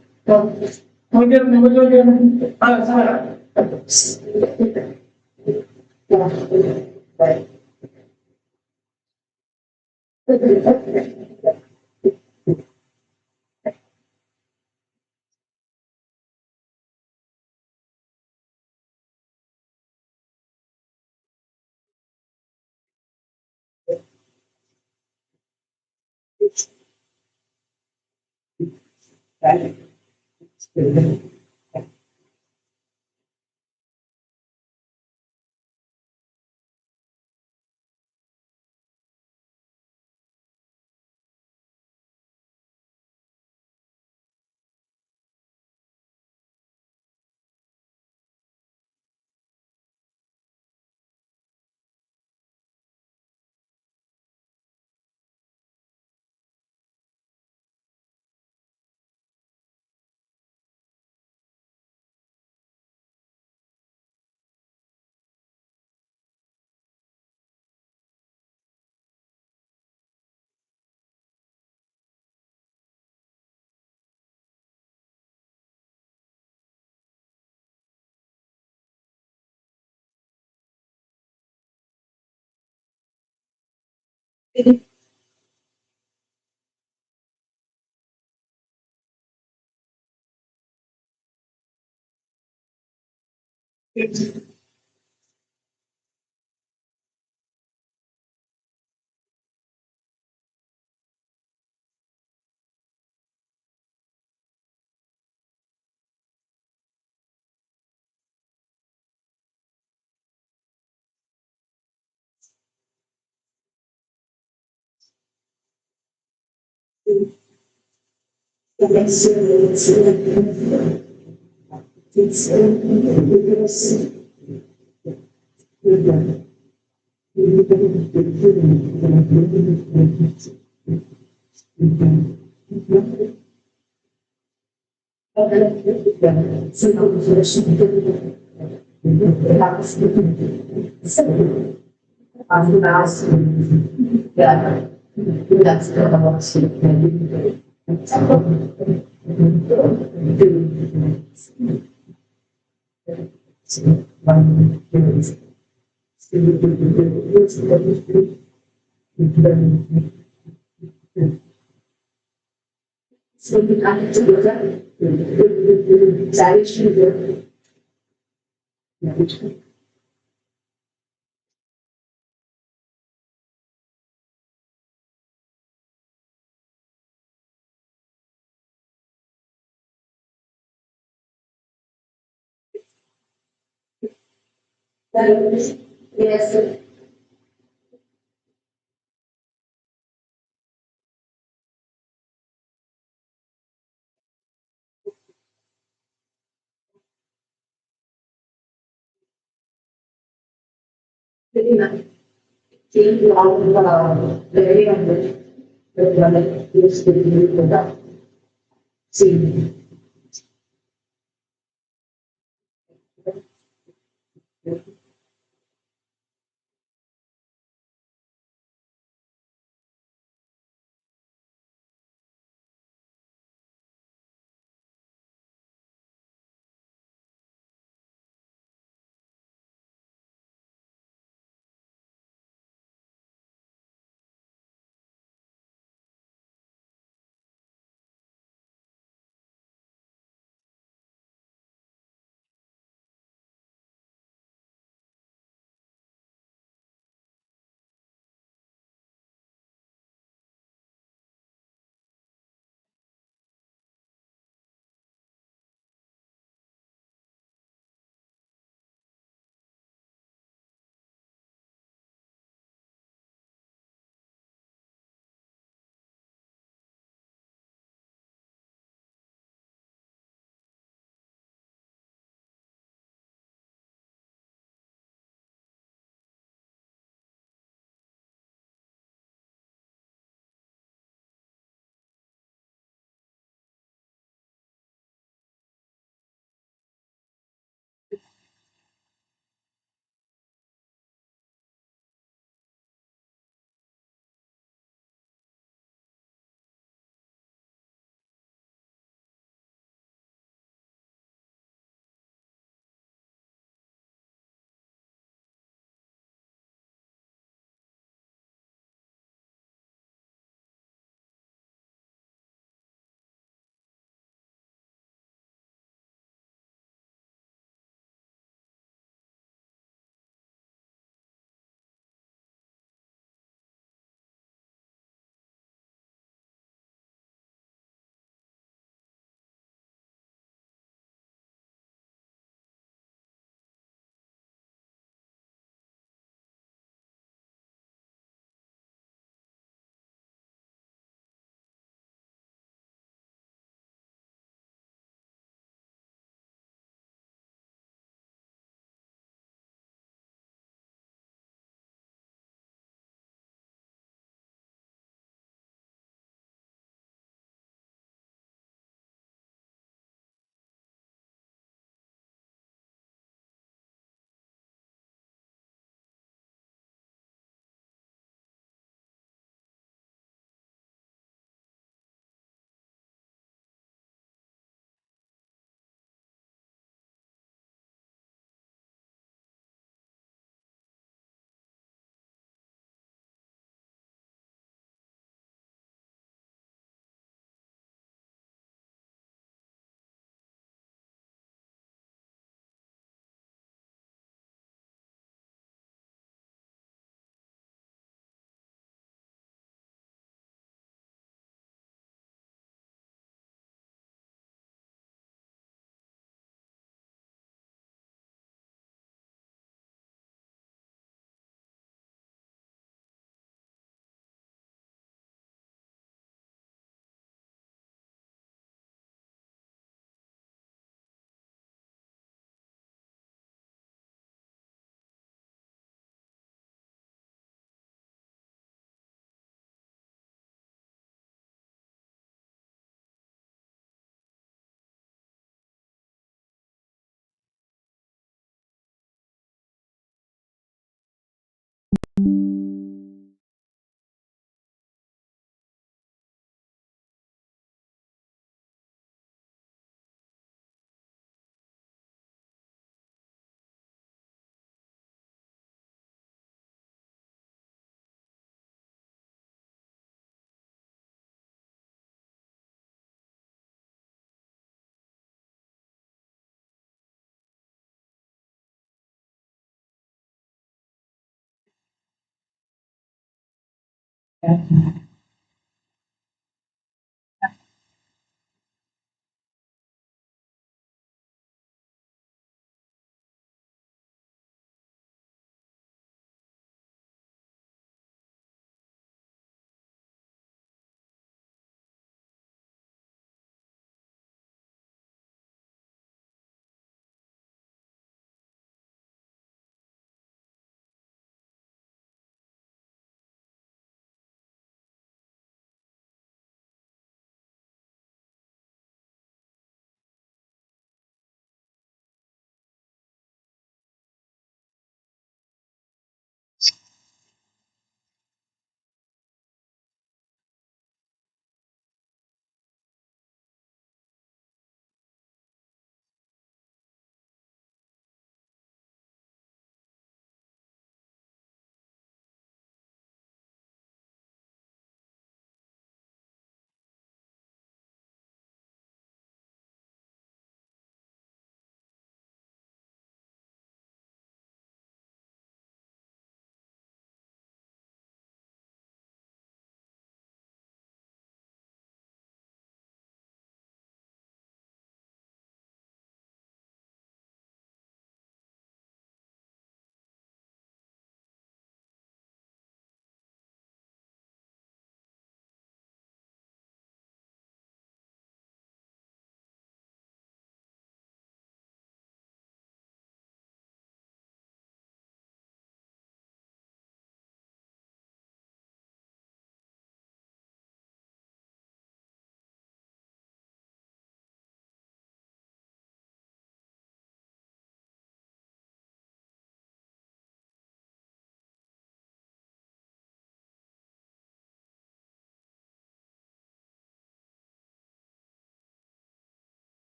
Yes.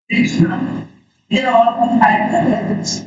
They're all from higher levels.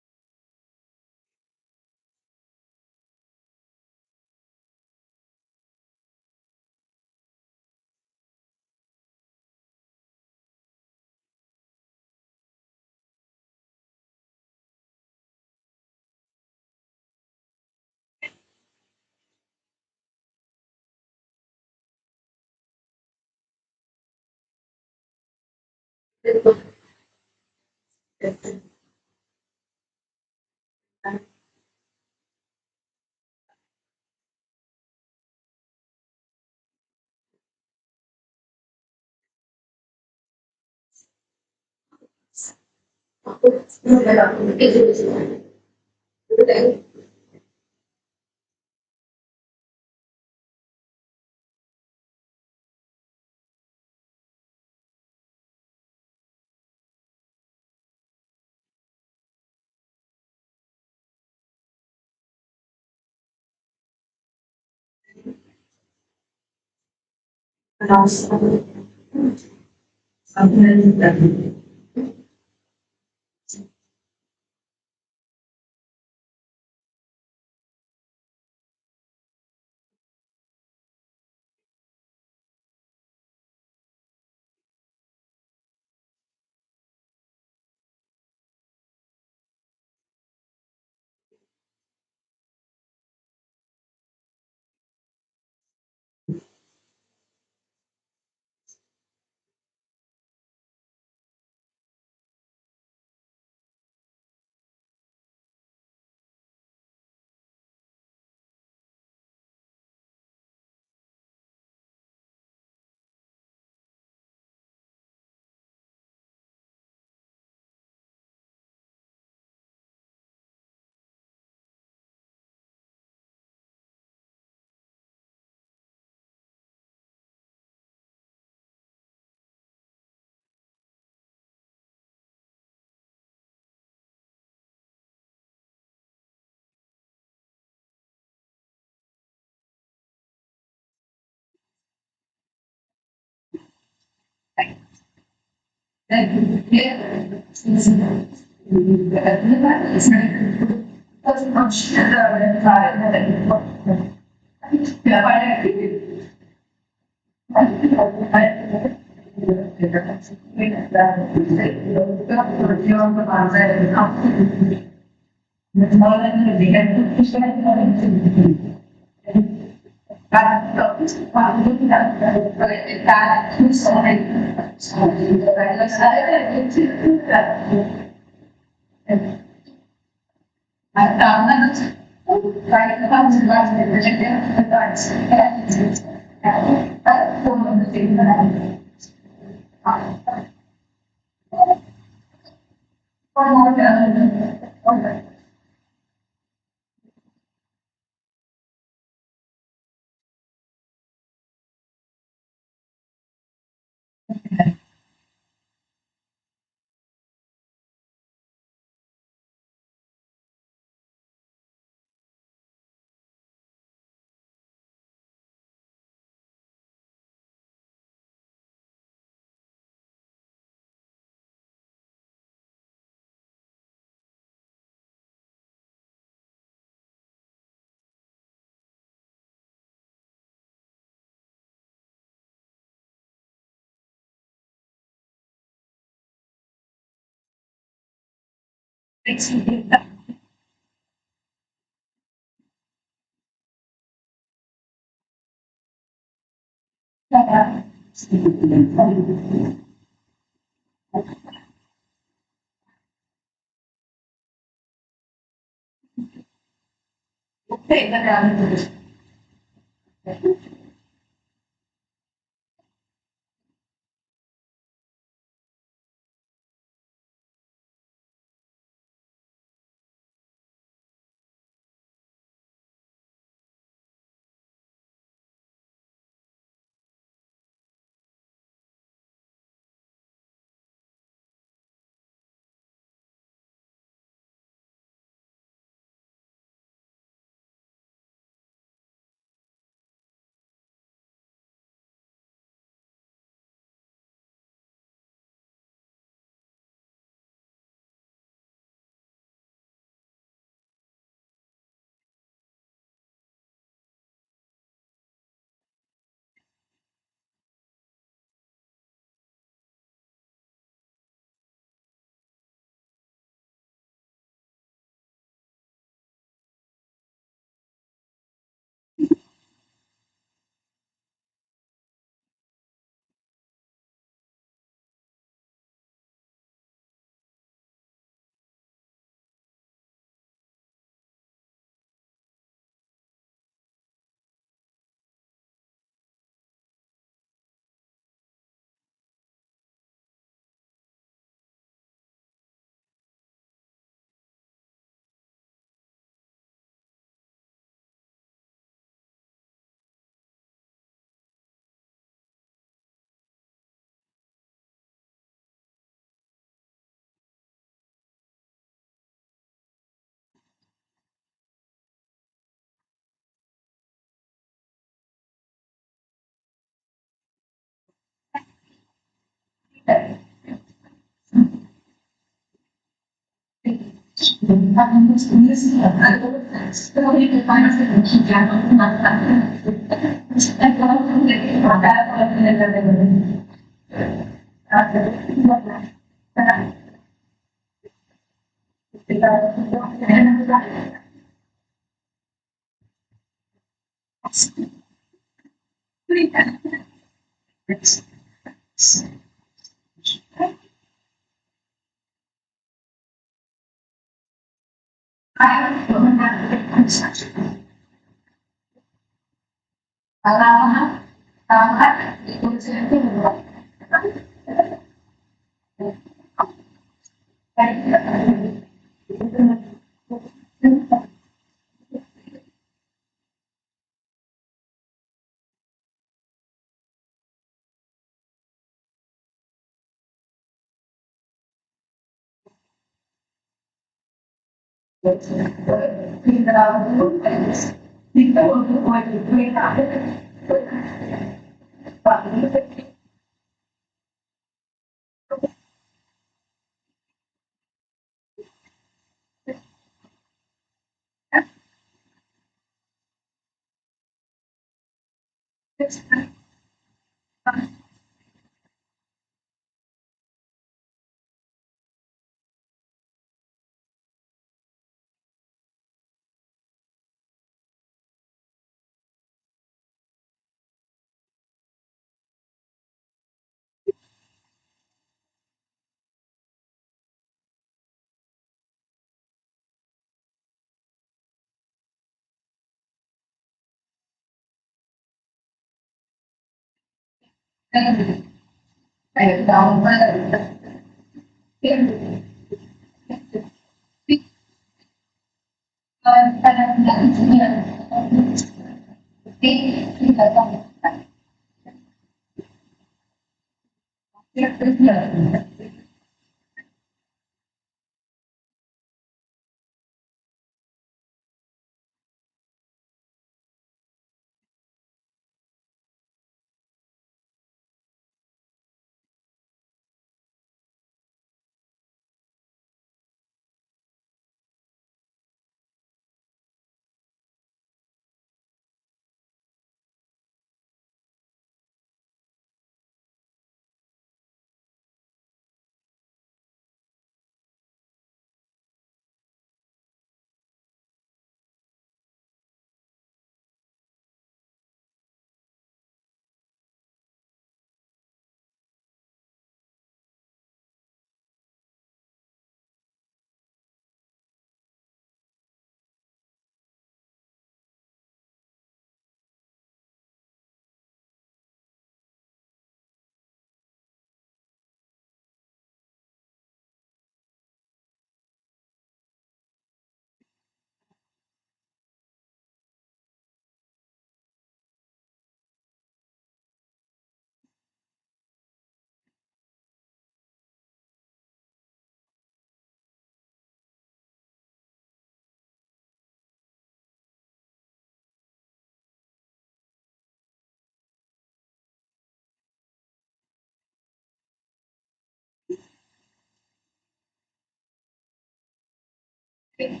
Yes.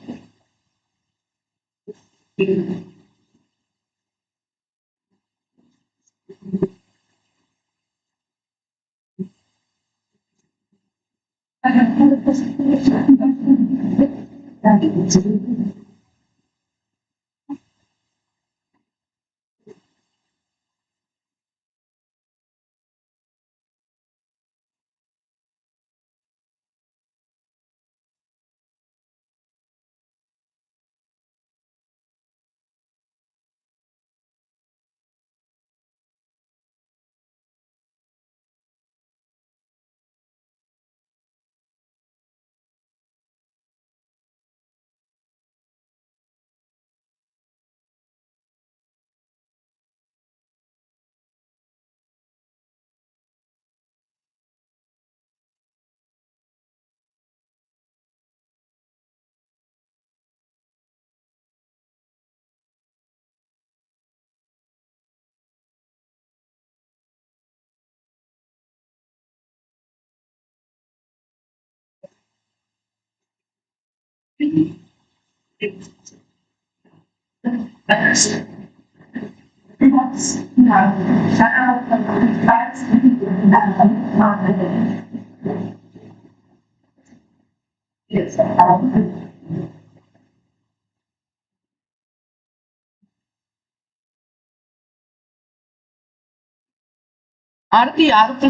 Arti, Arti.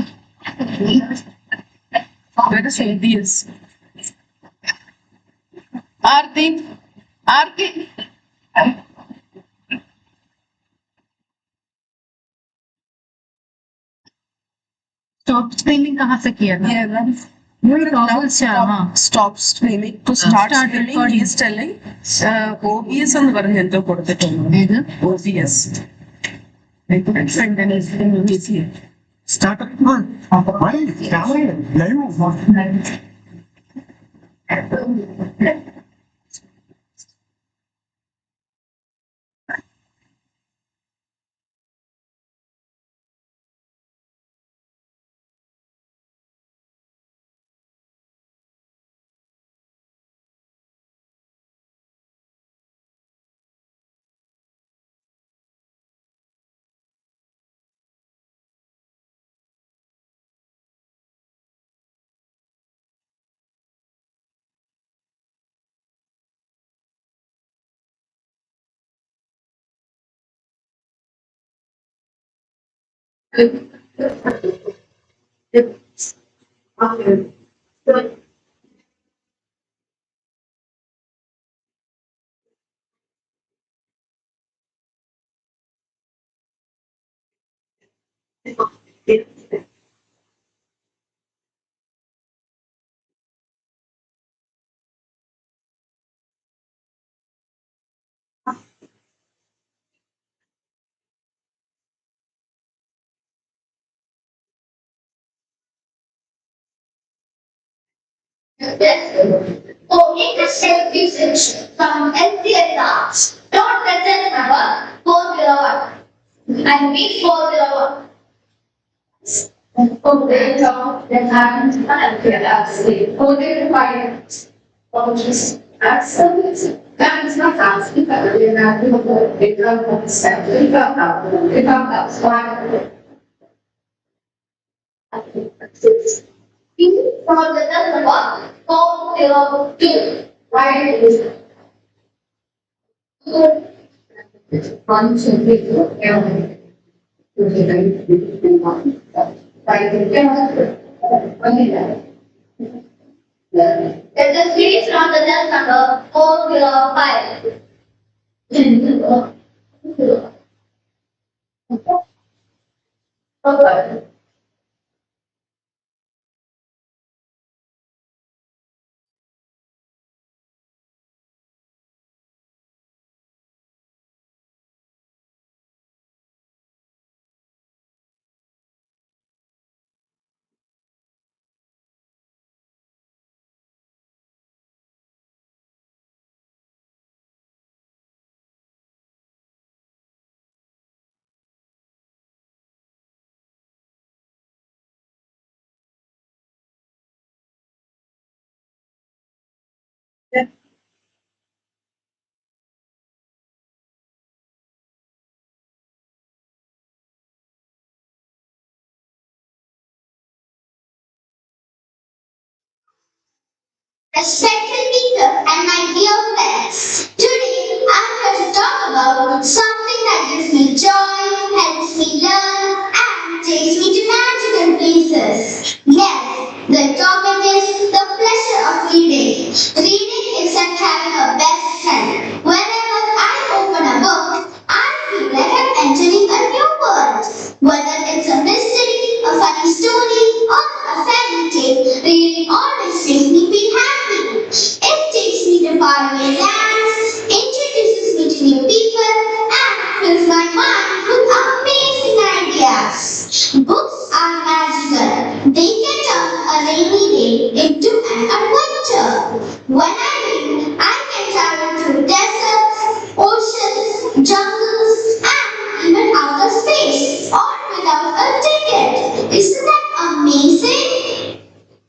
Where is Indians? Arti, Arti. Stop streaming कहाँ से किया था? Yeah, then वही toggle से हाँ stop streaming to start Start streaming. recording. He is telling OBS എന്ന് പറഞ്ഞ് എന്തോ കൊടുത്തിട്ടുണ്ട്. OBS. I couldn't find anything easy. Start up on my camera live. So make a self usage from healthy adults. Don't present number 4 and read 4 Okay, so that happens absolutely. Okay, fine. Just absolutely. That is not asking for the amount of it comes step. It comes out. Fine. From the number 402. Right? One, two, three, four. If the series from the test number 405. Okay. Respected teacher and my dear friends, today I'm here to talk about something that gives me joy, helps me learn, and takes me to magical places. Yes, the topic is the pleasure of reading. Reading is like having a best friend. Whenever I open a book, I feel like I'm entering a new world. Whether it's a mystery, a funny story, or a fairy tale, reading always makes me feel happy. It takes me to faraway lands, introduces me to new people, and fills my mind with amazing ideas. Books are magical. They can turn a rainy day into an adventure. When I read, I can travel through deserts, oceans, jungles, and even outer space, all without a ticket. Isn't that amazing?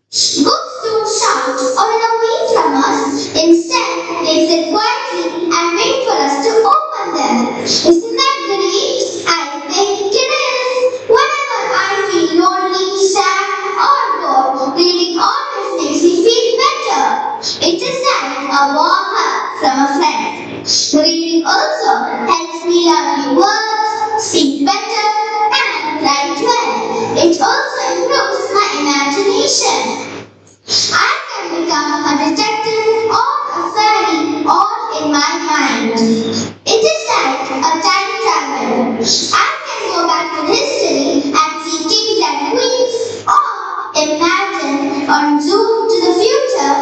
Books don't shout or run away from us. Instead, they sit quietly and wait for us to open them. Isn't that great? I think it is. Whenever I feel lonely, sad, or bored, reading always makes me feel better. It is like a warm hug from a friend. Reading also helps me learn new words, speak better, and write well. It also improves my imagination. I can become a detective or a fairy all in my mind. It is like a time travel. I can go back to history and see kings and queens, or imagine or zoom to the future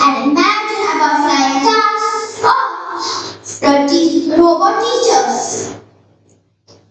and imagine about flying cars or robot teachers.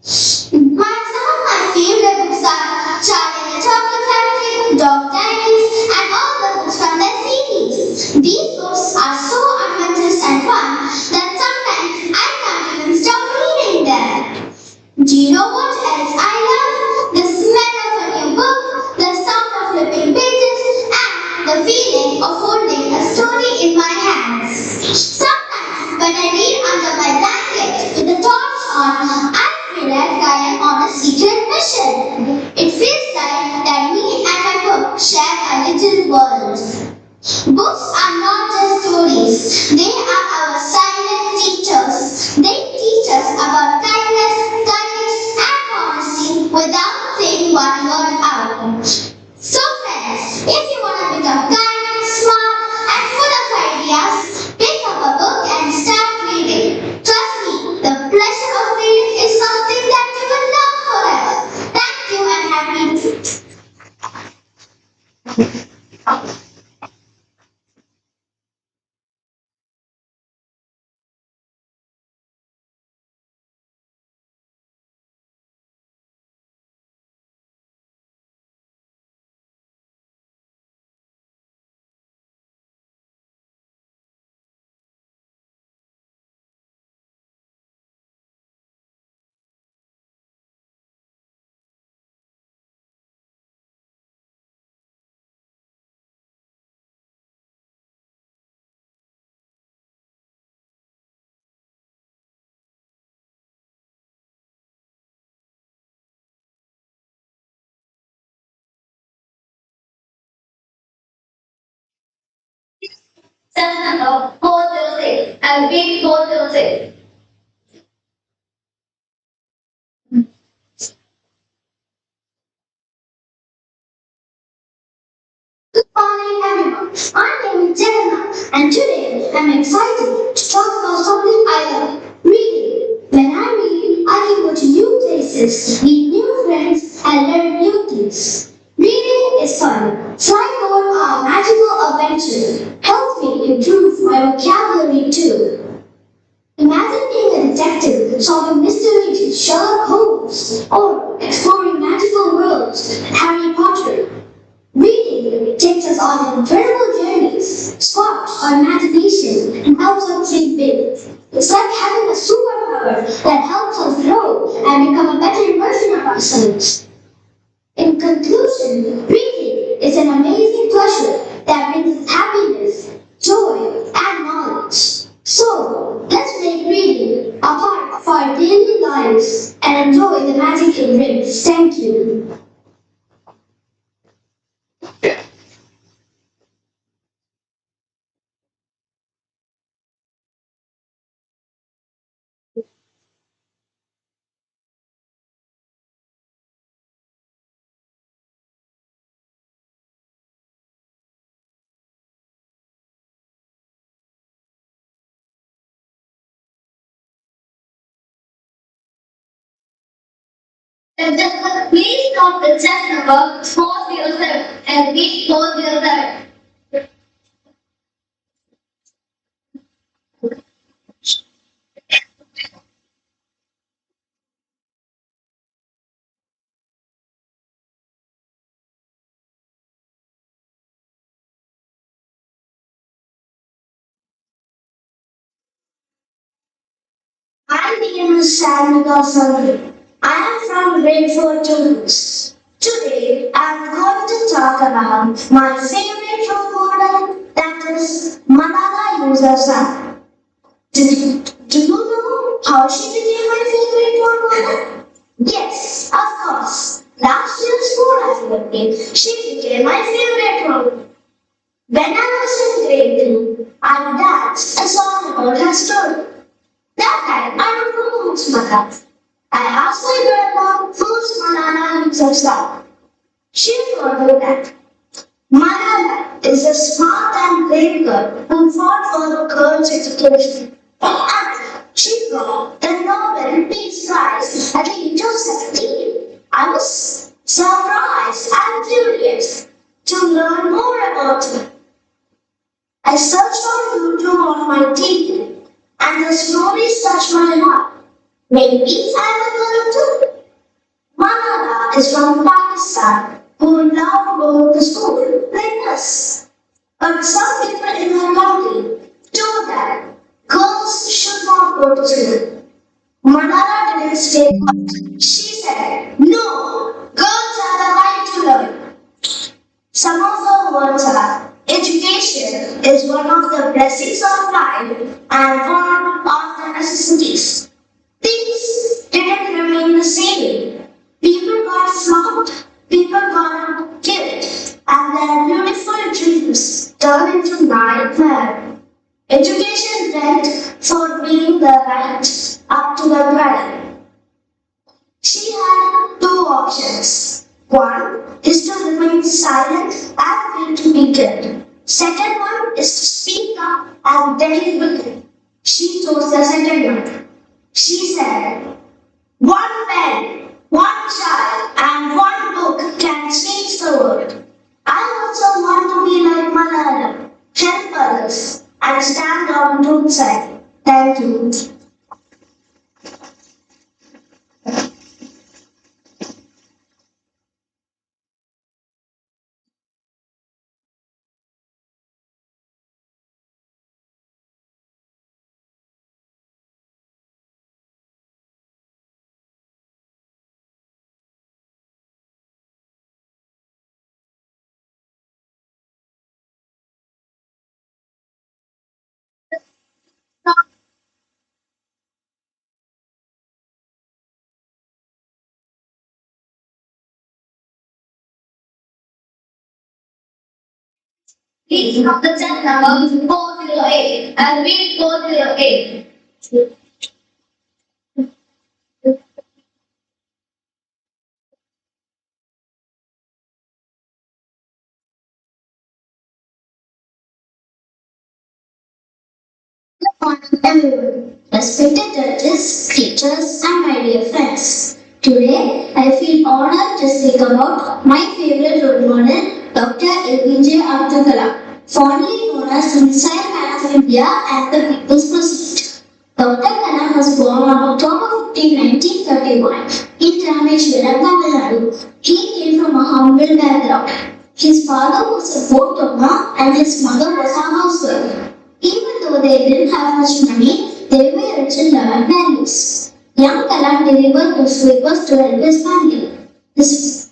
Some of my favorite books are Charlie and the Chocolate Factory, Dog Diaries, and all the books from their series. These books are so adventurous and fun that sometimes I can't even stop reading them. Do you know what else I love? The smell of a new book, the sound of flipping pages, and the feeling of holding a story in my hands. Sometimes when I read under my blanket with the torch on, I feel like I am on a secret mission. It feels like that me and my book share a little world. Books are not just stories, they are our silent teachers. They teach us about kindness, courage, and honesty without saying one word out. So friends, if you want to become kind, smart, and full of ideas, pick up a book and start reading. Trust me, the pleasure of reading is something that you will love forever. Thank you and happy reading. Number 406. I repeat 406. Good morning, everyone. My name is Jagana, and today I'm excited to talk about something I love: reading. When I read, I can go to new places, meet new friends, and learn new things. Reading is fun. So I go on a magical adventure. Helps me improve my vocabulary too. Imagine being a detective solving mysteries with Sherlock Holmes or exploring magical worlds with Harry Potter. Reading takes us on incredible journeys, sparks our imagination, and helps us think big. It's like having a superpower that helps us grow and become a better version of ourselves. In conclusion, reading is an amazing pleasure that brings us happiness, joy, and knowledge. So, let's make reading a part of our daily lives and enjoy the magic it brings. Thank you. Please note the check number 407 and repeat 407. My name is Shamika Sandhu. I am from grade 4 Tunis. Today I am going to talk about my favorite role model, that is Malala Yousafzai. Do you know how she became my favorite role model? Yes, of course. Last year's school activity, she became my favorite role model. When I was in grade 3, I danced a song about her story. That time, I don't know who's Malala. I asked my grandma who's Malala Yousafzai. She told me that Malala is a smart and brave girl who fought for a girl's education. And she got the Nobel Peace Prize at the age of 17. I was surprised and curious to learn more about her. I searched on YouTube on my TV and the stories touched my heart. Maybe I will learn too. Malala is from Pakistan who love going to school like us. But some people in her country told that girls should not go to school. Malala didn't stay quiet. She said, no, girls have the right to learn. Some of her words are, education is one of the blessings of life and one of the necessities. Things didn't remain the same. People got smart, people got killed, and their beautiful dreams turned into nightmare. Education went for being the right up to the bride. She had two options. One is to remain silent and wait to be killed. Second one is to speak up and then wicked. She chose the second one. She said, one pen, one child, and one book can change the world. I also want to be like Malala, help others, and stand on truth side. Thank you. Please note the check number 408 and repeat 408. Morning, everyone. Respected judges, teachers, and my dear friends. Today, I feel honored to speak about my favorite role model, Dr. APJ Abdul Kalam, fondly known as the Missile Man of India and the People's President. Dr. Kalam was born on October 15, 1931 in Rameshwaram, Tamil Nadu. He came from a humble background. His father was a boat owner and his mother was a housewife. Even though they didn't have much money, they were rich in love and values. Young Kalam delivered newspapers to help his family. His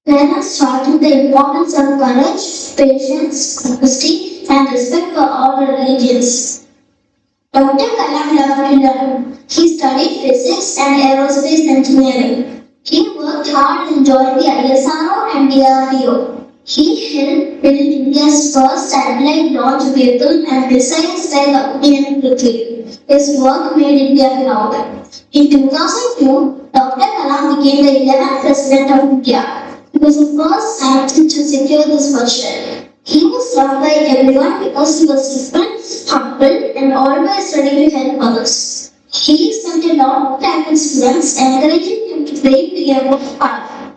parents taught him the importance of courage, patience, honesty, and respect for all religions. Dr. Kalam loved to learn. He studied physics and aerospace engineering. He worked hard and joined the ISRO and DRDO. He helped build India's first satellite launch vehicle and missiles like Agni and Prithvi. His work made India proud. In 2002, Dr. Kalam became the 11th President of India. He was the first scientist to secure this position. He was loved by everyone because he was simple, humble, and always ready to help others. He spent a lot of time with students, encouraging them to play the game of fire.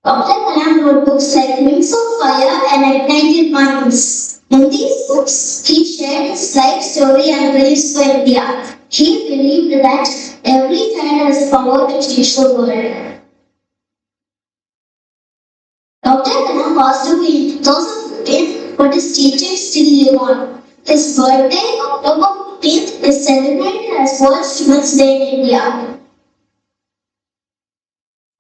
Dr. Kalam wrote books like Wings of Fire and Ignited Minds. In these books, he shared his life story and dreams for India. He believed that every child has power to change the world. Dr. Kalam passed away in 2015, but his teachings still live on. His birthday, October 15th, is celebrated as World Students' Day in India.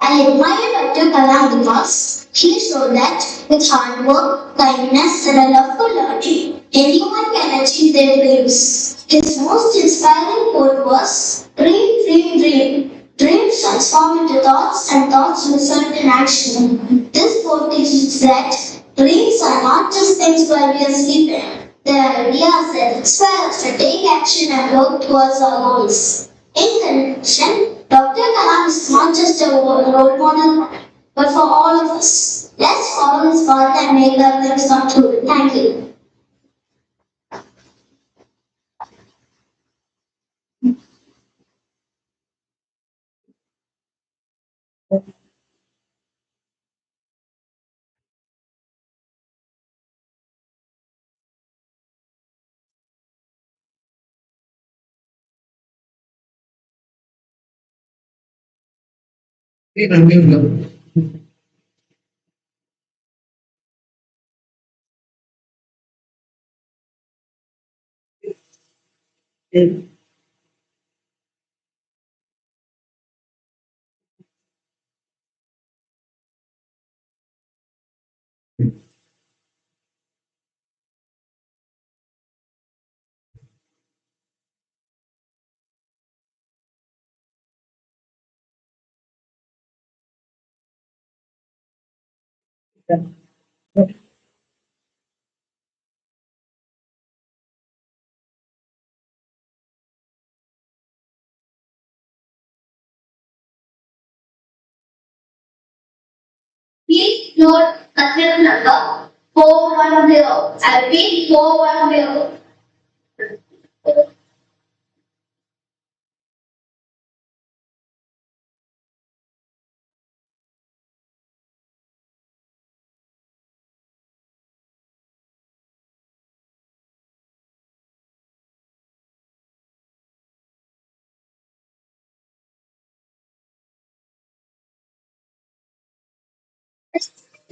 I admire Dr. Kalam because he showed that with hard work, kindness, and a love for learning, anyone can achieve their dreams. His most inspiring quote was, "Dream, dream, dream. Dreams transform into thoughts, and thoughts result in action." This quote teaches that dreams are not just things while we are sleeping. They are ideas that inspire us to take action and work towards our goals. In conclusion, Dr. Kalam is not just a role model, but for all of us. Let's follow his path and make our dreams come true. Thank you. Please note contact number 410. I repeat 410.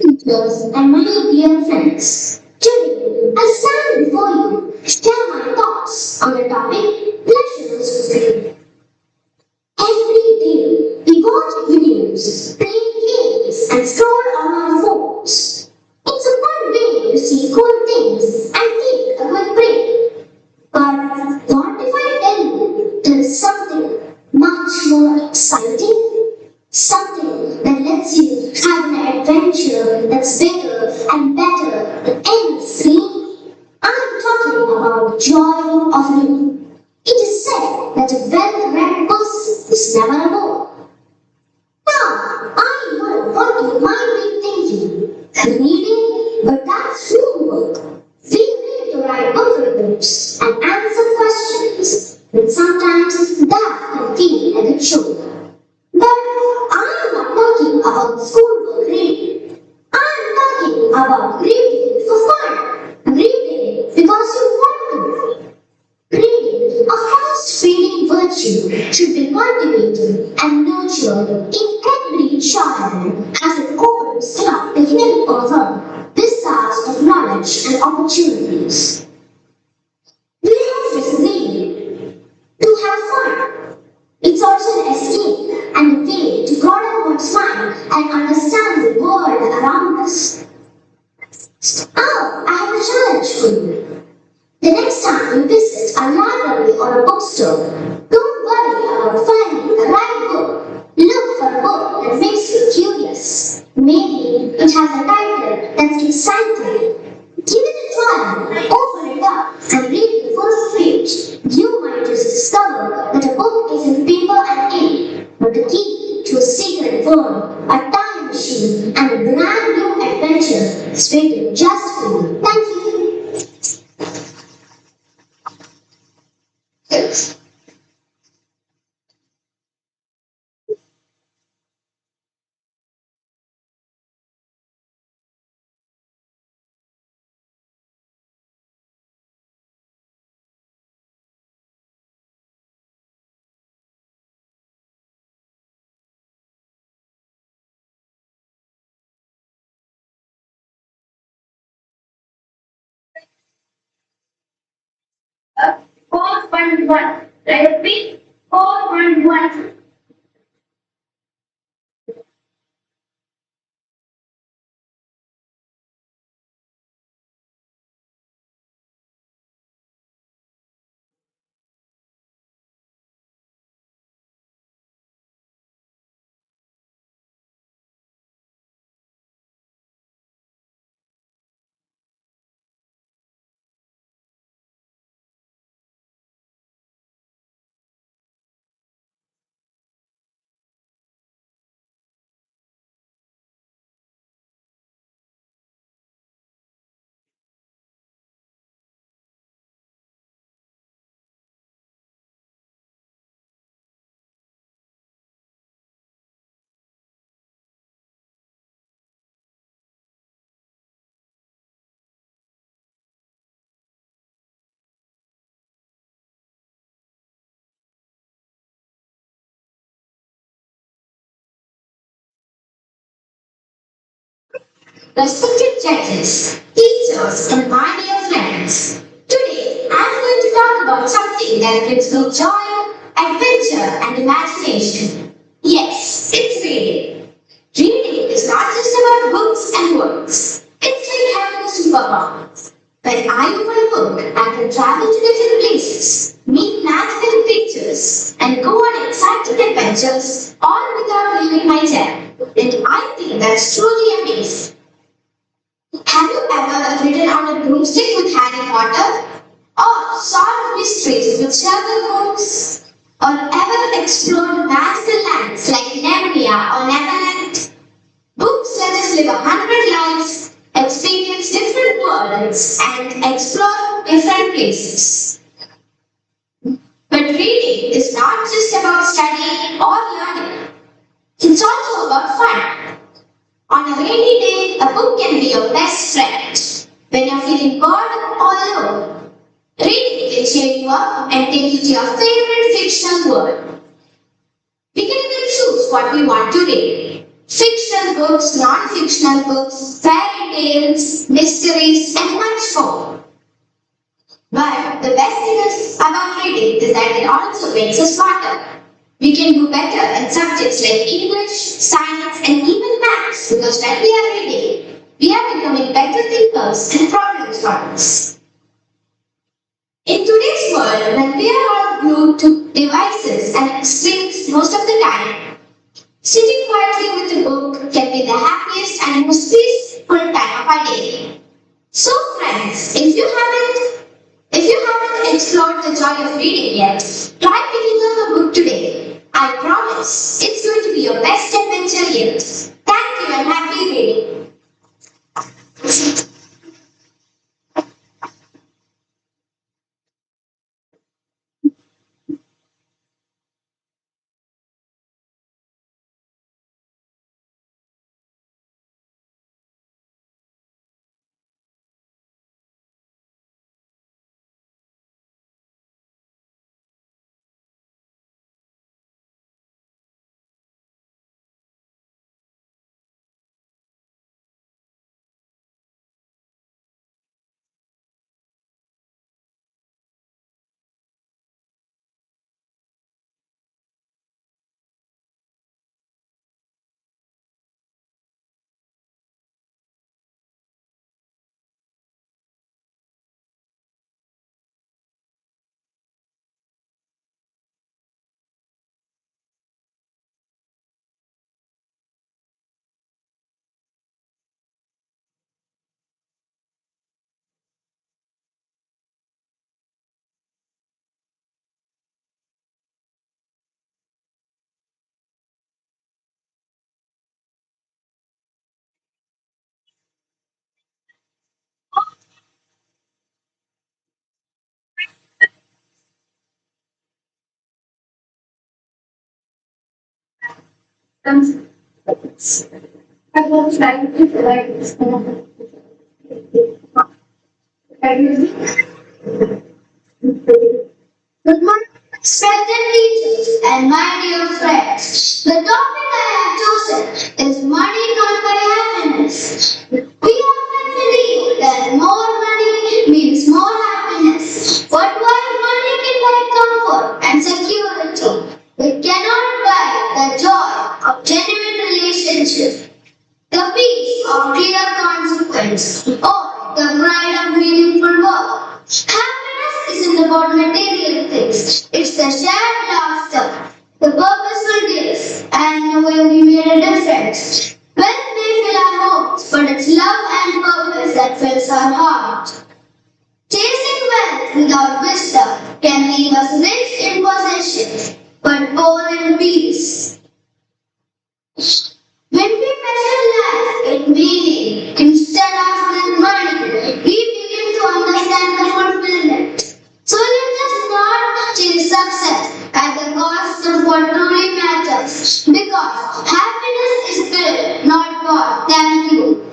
Teachers and my dear friends, today I stand before you to share my thoughts on the topic pleasures of sleep. Every day we watch videos, play games, and scroll on our phones. It's a fun way to see cool things and take a good break. But what if I tell you there is something much more exciting? Something that lets you have an adventure that's bigger and better than any screen? I'm talking about joy of reading. It is said that a well-read person is never alone. Now, I know what you might be thinking. Reading? But that's homework. We read to write book reports and answer questions, but sometimes that can feel like a chore. But I'm not talking about schoolwork reading. I'm talking about reading for fun. Reading because you want to. Reading, a fast-feeding virtue, should be cultivated and nurtured in every child as it opens up to him or her vistas of knowledge and opportunities. We often read to have fun. It's also an escape and a way to broaden one's mind and understand the world around us. Oh, I have a challenge for you. The next time you visit a library or a bookstore, don't worry about finding the right book. Look for a book that makes you curious. Maybe it has a title that's exciting. Give it a try, open it up, and read the first page. You might just discover that a book isn't paper and ink, but the key to a secret world, a time machine, and a brand new adventure waiting just for you. Thank you. 411. I repeat, 411. Respected judges, teachers, and my dear friends, today I'm going to talk about something that gives me joy, adventure, and imagination. Yes, it's reading. Reading is not just about books and words. It's like having a superpower. When I open a book, I can travel to different places, meet magical creatures, and go on exciting adventures all without leaving my chair. And I think that's truly amazing. Have you ever ridden on a broomstick with Harry Potter? Or solved mysteries with Sherlock Holmes? Or ever explored magical lands like Narnia or Neverland? Books let us live 100 lives, experience different worlds, and explore different places. But reading is not just about studying or learning. It's also about fun. On a rainy day, a book can be your best friend. When you're feeling bored or alone, reading can cheer you up and take you to your favorite fictional world. We can even choose what we want to read. Fictional books, non-fictional books, fairy tales, mysteries, and much more. But the best thing about reading is that it also makes us smarter. We can do better in subjects like English, science, and even maths because when we are reading, we are becoming better thinkers and problem solvers. In today's world, when we are all glued to devices and screens most of the time, sitting quietly with a book can be the happiest and most peaceful time of our day. So friends, if you haven't explored the joy of reading yet, try picking up a book today. I promise it's going to be your best adventure yet. Thank you and happy reading. I was trying to like this. Good morning, respected teachers and my dear friends. The topic I have chosen is money can't buy happiness. We often believe that more money means more happiness. But while money can buy the shared laughter, the purposeful days, and knowing we made a difference. Wealth may fill our homes, but it's love and purpose that fills our heart. Chasing wealth without wisdom can leave us rich in possessions, but poor in peace. When we measure life in meaning instead of with money, we begin to understand the fulfillment. So let us not chase success at the cost of what truly matters, because happiness is built, not bought. Thank you.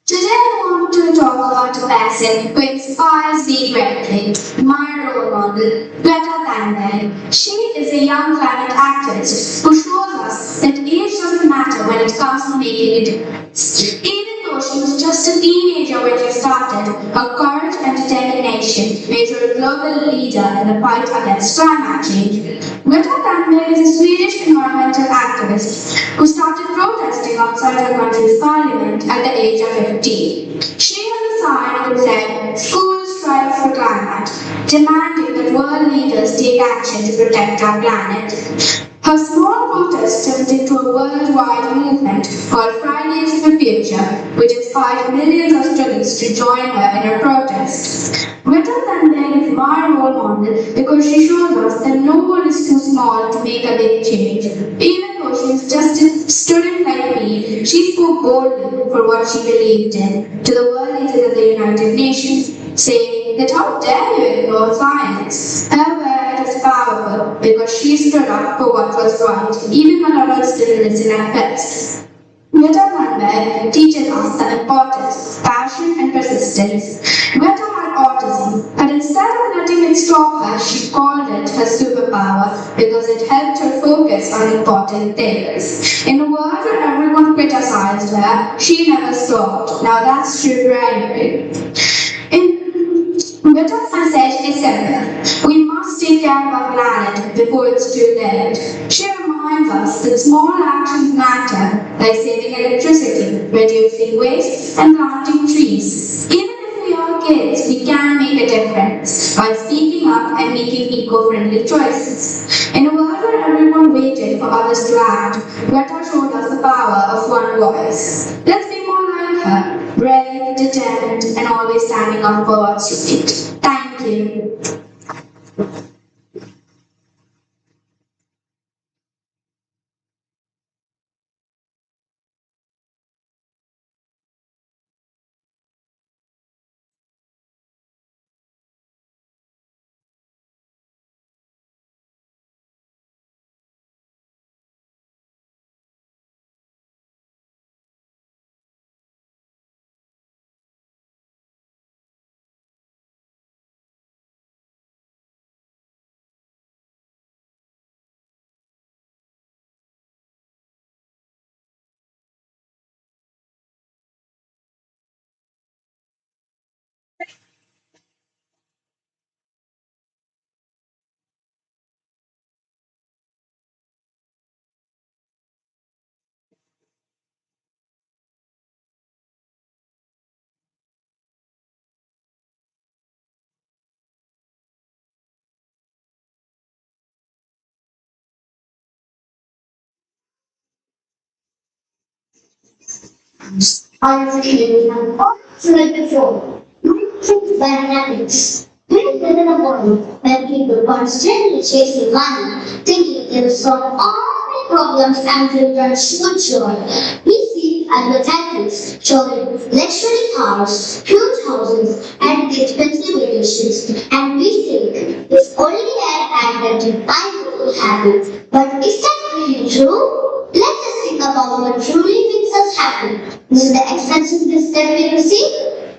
Today I want to talk about a person who inspires me greatly, my role model, Greta Thunberg. She is a young climate activist who shows us that age doesn't matter when it comes to making a difference. Even though she was just a teenager when she started, her courage and determination made her a global leader in the fight against climate change. Greta Thunberg is a Swedish environmental activist who started protesting outside her country's parliament at the age of 15. She had a sign that said, "Schools strive for climate," demanding that world leaders take action to protect our planet. Her small protest turned into a worldwide movement called Fridays for Future, which inspired millions of students to join her in her protest. Greta Thunberg is my role model because she shows us that no one is too small to make a big change. Even though she was just a student like me, she spoke boldly for what she believed in to the world leaders of the United Nations, saying that how dare you ignore science? Her word is powerful because she stood up for what was right, even when others didn't listen at first. Greta Thunberg teaches us the importance of passion and persistence. Greta had autism, but instead of letting it stop her, she called it her superpower because it helped her focus on important things. In a world where everyone criticized her, she never stopped. Now that's true bravery. Greta's message is simple. We must take care of our planet before it's too late. She reminds us that small actions matter, like saving electricity, reducing waste, and planting trees. Even if we are kids, we can make a difference by speaking up and making eco-friendly choices. In a world where everyone waited for others to act, Greta showed us the power of one voice. Let's be more like her, brave, determined, and always standing up for what's right. Thank you. Honestly, I'm always before. Mindful dynamics. We live in a world where people constantly chasing money, thinking they'll solve all their problems and return future. We see advertisements showing luxury cars, huge houses, and expensive vacations, and we think if only I had that, I would have it. But is that really true? Let us think about what truly makes us happy. Is it the expensive gifts that we receive?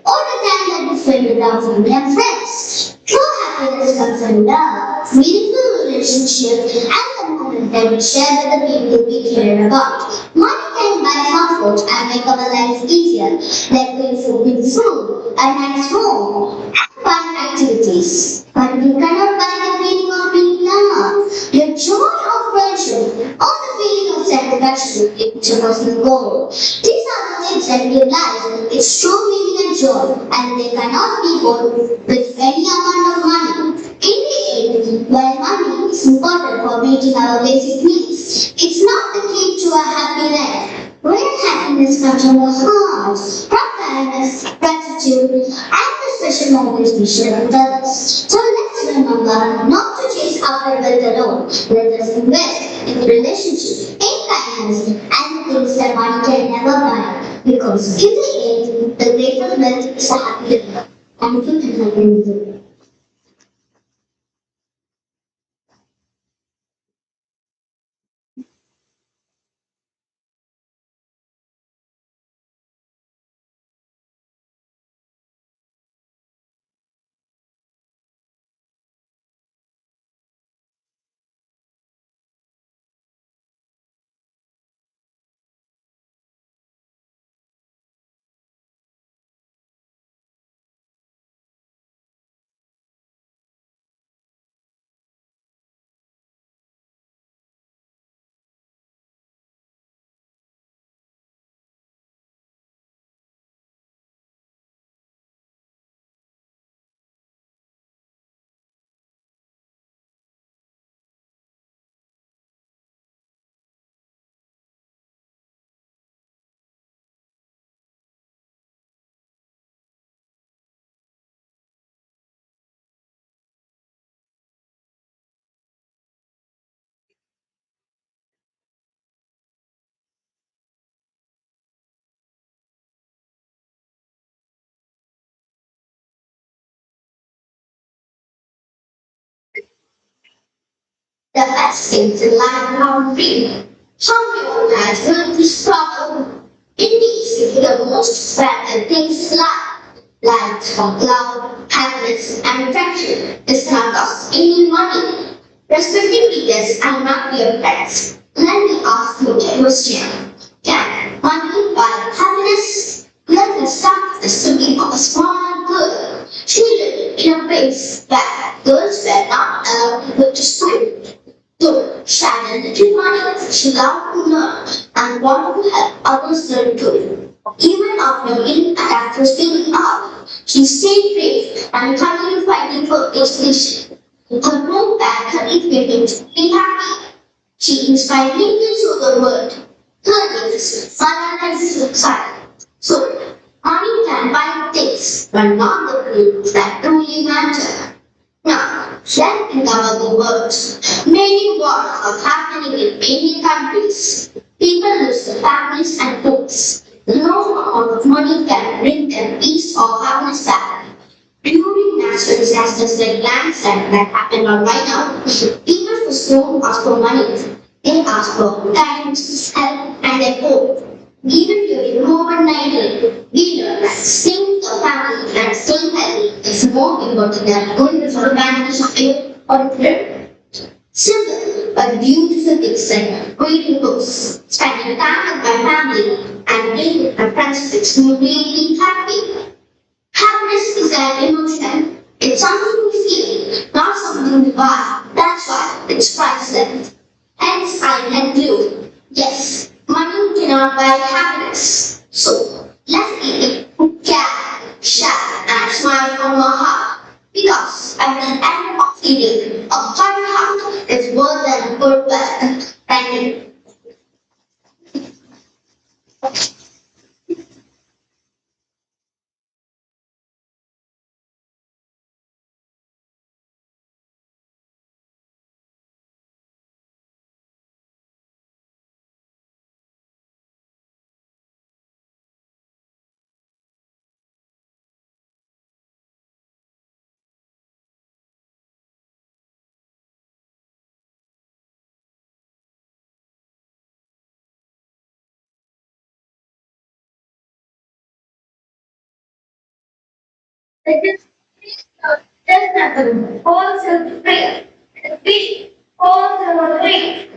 Or the time that we spend with our family and friends? True happiness comes from love, meaningful relationships, and the moment that we share with the people we care about. Money can buy comfort and make our lives easier, like paying for good food, a nice home, and fun activities. But we cannot buy the feeling of being loved, the joy of friendship, or the feeling of satisfaction in a personal goal. These are the things that give life its true meaning and joy, and they cannot be bought with any amount of money. In the end, while money is important for meeting our basic needs, it's not the key to a happy life. Real happiness comes from the heart, from kindness, gratitude, and the special moments we share with others. So let's remember not to chase after wealth alone. Let us invest in relationships, in kindness, and the things that money can never buy. Because in the end, the greatest wealth is a happy life. Thank you and have a good day. The best things in life are free. Some people have learned to struggle. In these, the most valuable things in life, love, happiness, and affection, is not us any money. Respecting leaders and not your friends. Let me ask you a question. Can money buy happiness? Let me start this to be a small girl. She lived in a place where girls were not allowed to go to school. So, Shannon little money, she loved to learn and wanted to help others learn too. Even after being attacked for speaking up, she stayed brave and continued fighting for education. Her home back her getting to be happy. She inspired millions of the world. Her name is Utsav. So, money can buy things, but not the things that truly matter. Now, let's think about the wars. Many wars are happening in many countries. People lose their families and homes. No amount of money can bring them peace or happiness back. During natural disasters like landslide that happened on right now, people who don't ask for money. They ask for guidance, help, and their hope. Even during COVID-19, we learned that staying with the family and staying healthy is more important than going for a bank shopping or a trip. Simple but beautiful things like reading books, spending time with my family, and being with my friends makes me really happy. Happiness is an emotion. It's something we feel, not something we buy. That's why it's priceless. Hence, I conclude, yes, money cannot buy happiness. So, let's eat it, care, share, and smile from our heart. Because at the end of the day, a happy heart is worth than a good wealth. Thank you. It is just nothing. Also free. Free. Also free.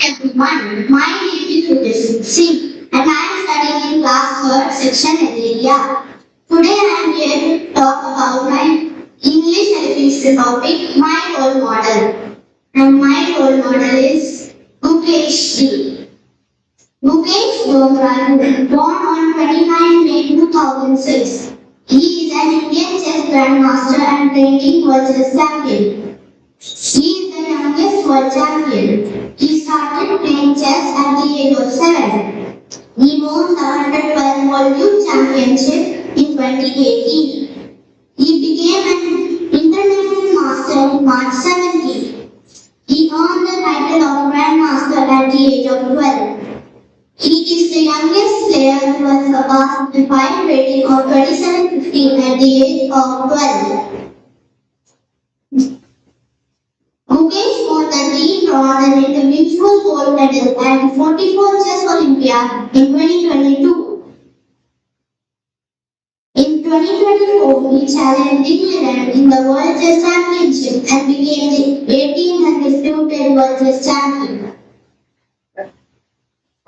Everyone, my name is Singh and I am studying in class 3rd section area. Today I am here to talk about my English education topic, my role model. And my role model is Mukesh Ji. Mukesh Dongran, born on 29 May 2006. He is an Indian chess grandmaster and reigning world chess champion. He is the youngest world champion. He started playing chess at the age of 7. He won the 112 World Youth Championship in 2018. He became an international master in March 17. He earned the title of Grandmaster at the age of 12. He is the youngest player who has surpassed the final rating of 2715 at the age of 12. Mukesh won the team bronze and individual gold medal at the 44th Chess Olympiad in 2022. In 2024, he challenged England in the World Chess Championship and became the 18th undisputed World Chess Champion.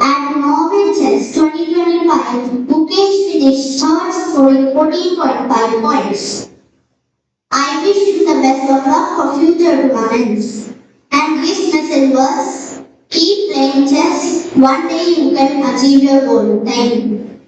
At Norway Chess 2025, Mukesh finished third scoring 14.5 points. I wish you the best of luck for future tournaments. And his message was, keep playing chess, one day you can achieve your goal. Thank you.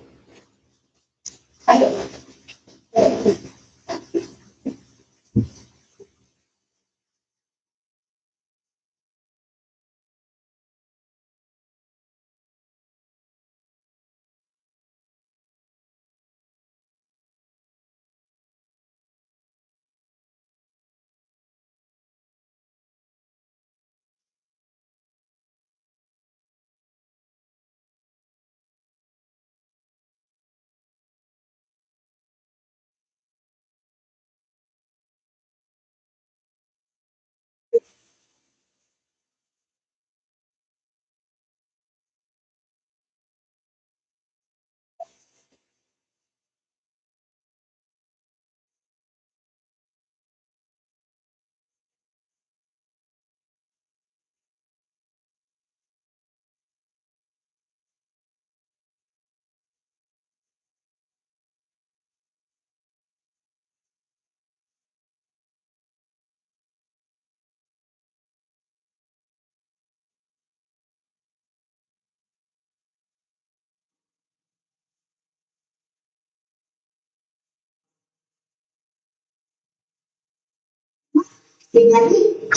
Everybody,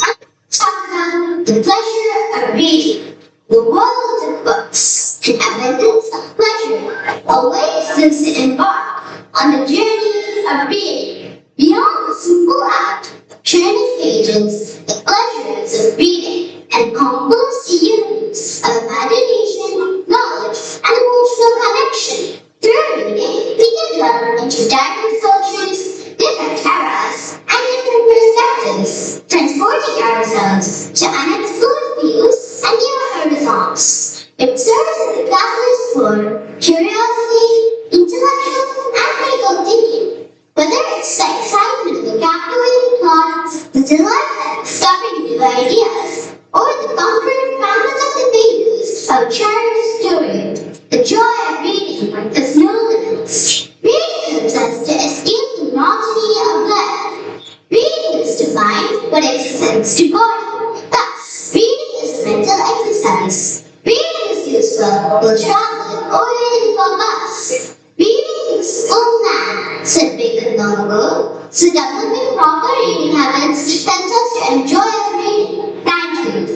talk about the pleasure of reading. The world of books, an abundance of pleasure, awaits us to embark on the journey of reading. Beyond the simple act of turning pages, the pleasures of reading encompass the universe of imagination, knowledge, and emotional connection. Through reading, we can learn into diverse cultures, different eras, and different perspectives, transporting ourselves to unexplored views and new horizons. It serves as a catalyst for curiosity, intellectual, and critical thinking. Whether it's the excitement of a captivating plot, the delight of discovering new ideas, or the comfort found of the pages of a cherished story, the joy of reading has no limits. Reading helps us to escape the monotony of life. Reading is to mind what extends to body. Thus, reading is a mental exercise. Reading is useful for traveling or reading from bus. Reading is own land, said Bacon long ago. So developing proper reading habits helps us to enjoy reading. Thank you.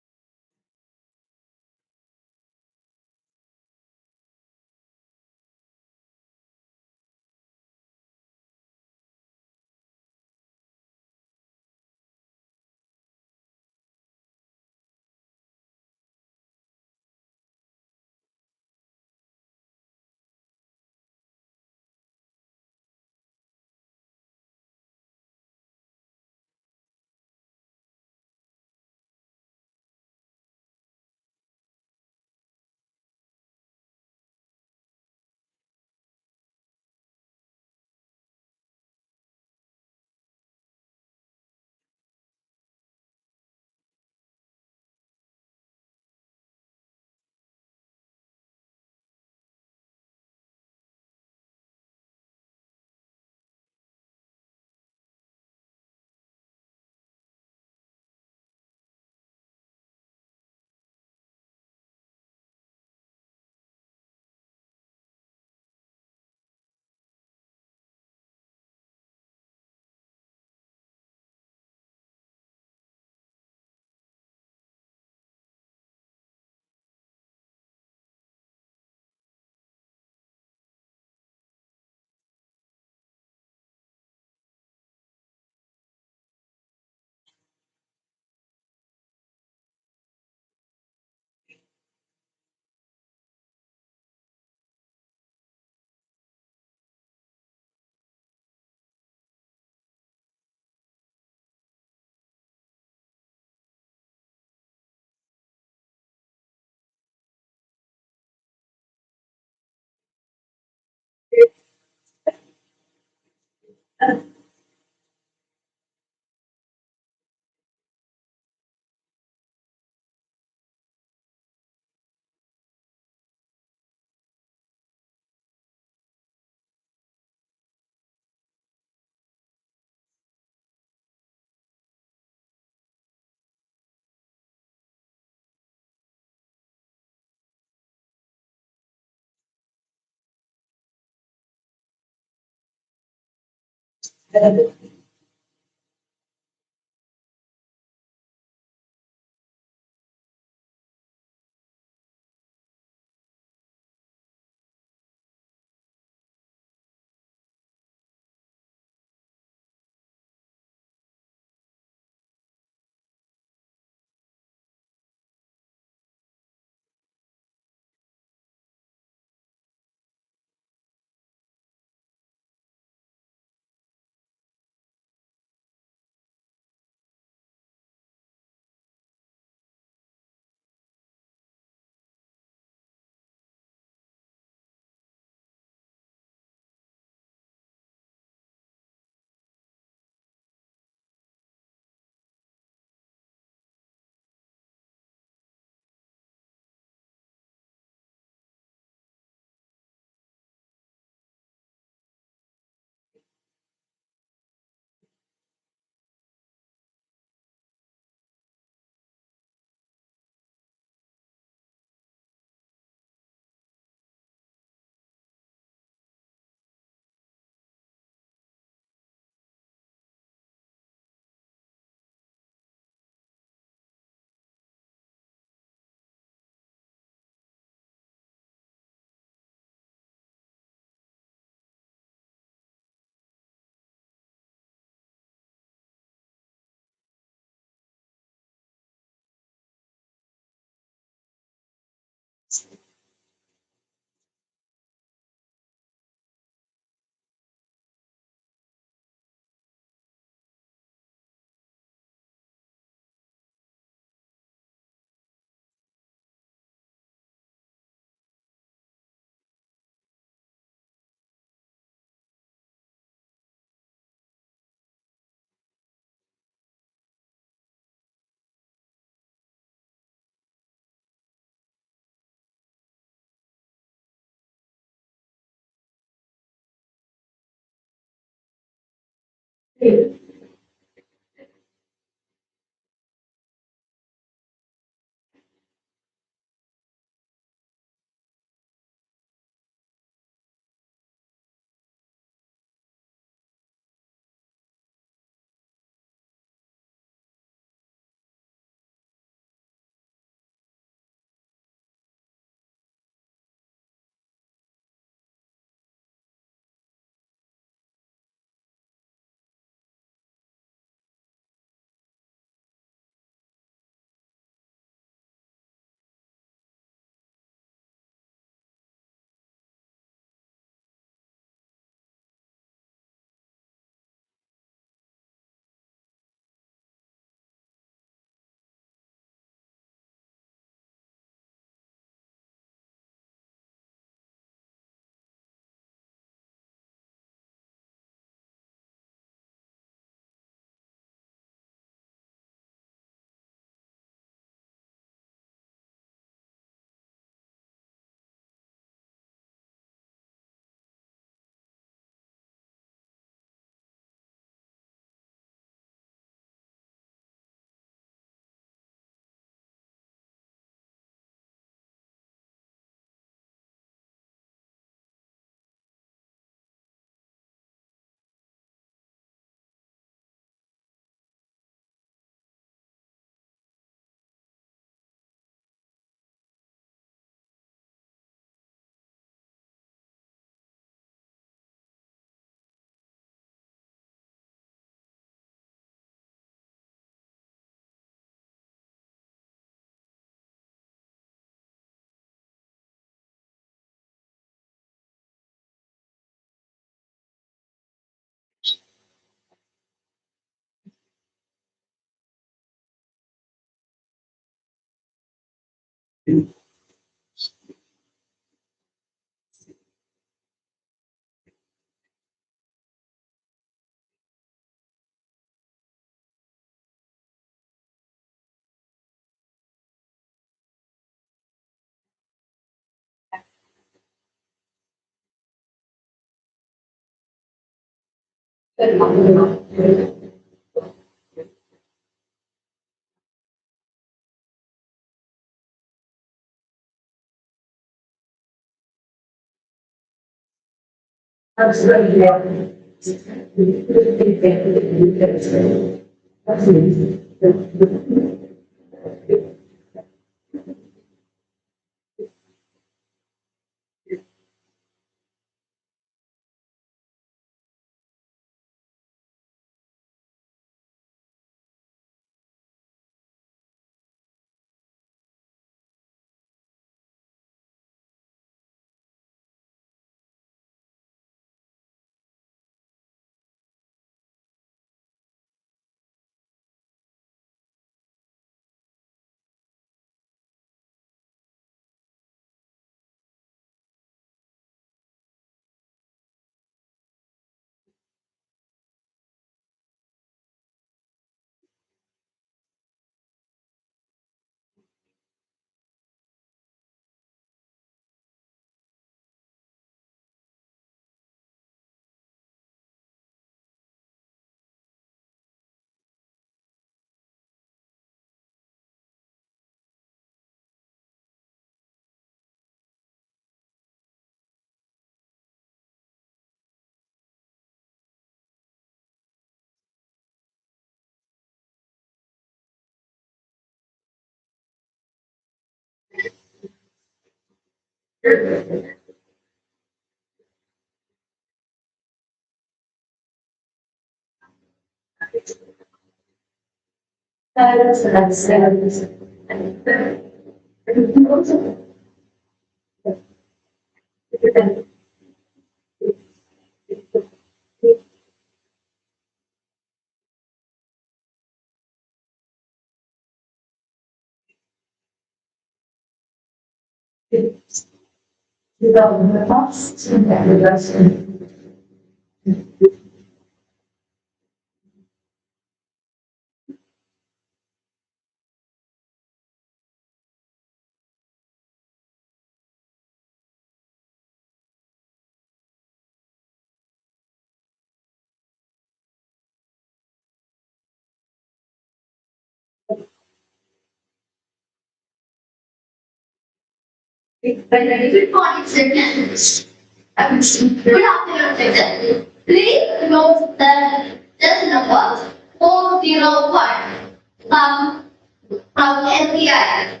Good morning, sir. Good afternoon, sir. Please note that this number 401 come from SBI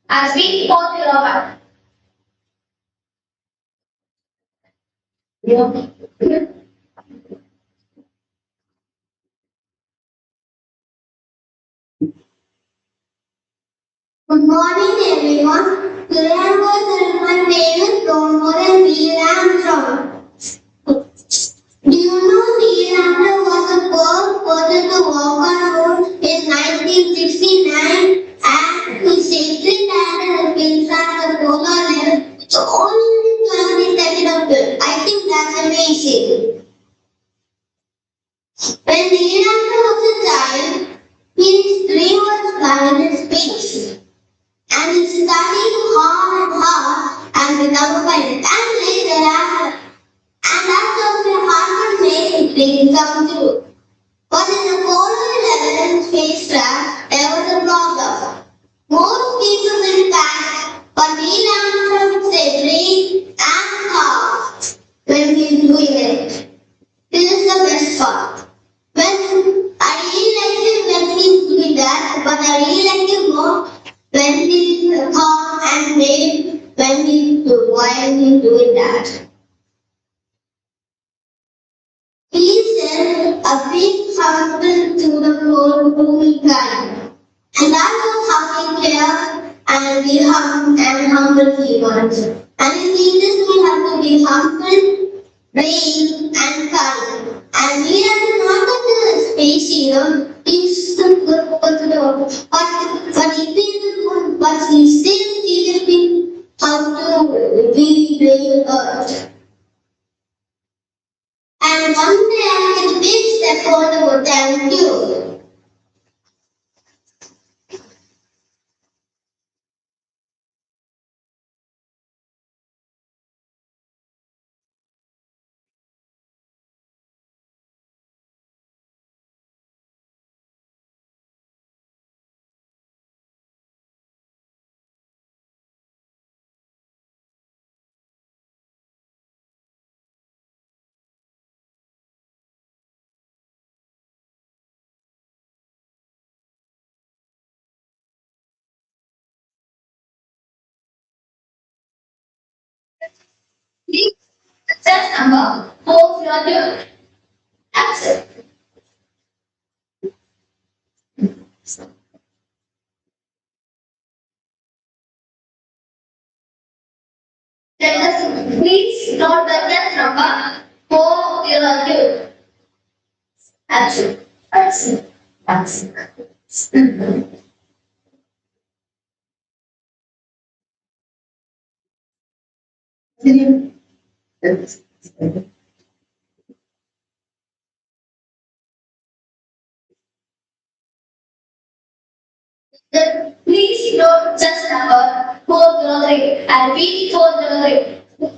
as we 401. Good morning, everyone. Today I'm going to read my name is Ronald and Neil Armstrong. Do you know Neil Armstrong was the first person to walk on moon in 1969 and he safely landed his spacecraft at the polar level with only 20 seconds of good. I think that's amazing. When Neil Armstrong was a child, his dream was flying in space. And he studied hard and hard and become a pilot. And later after. And that was the hard to make his dream come true. But in the Apollo 11 spacecraft, there was a problem. Most people will panic, but Neil Armstrong said breathe and calm when he's doing it. This is the best part. When I really like it when he's doing that, but I really like it more when he's calm and brave when while he's doing that. He sent a big hospital to the whole humankind. And that was how he cared and humble he was. And in this we have to be humble, brave and kind. And we are not the space hero. He's the good person but he still teaches me how to be brave Earth. And one day I made a big step forward. Thank you. Please test number 402. Answer. Please note the test number 402. Answer. Answer. Answer. Please note test number 403. I repeat 403.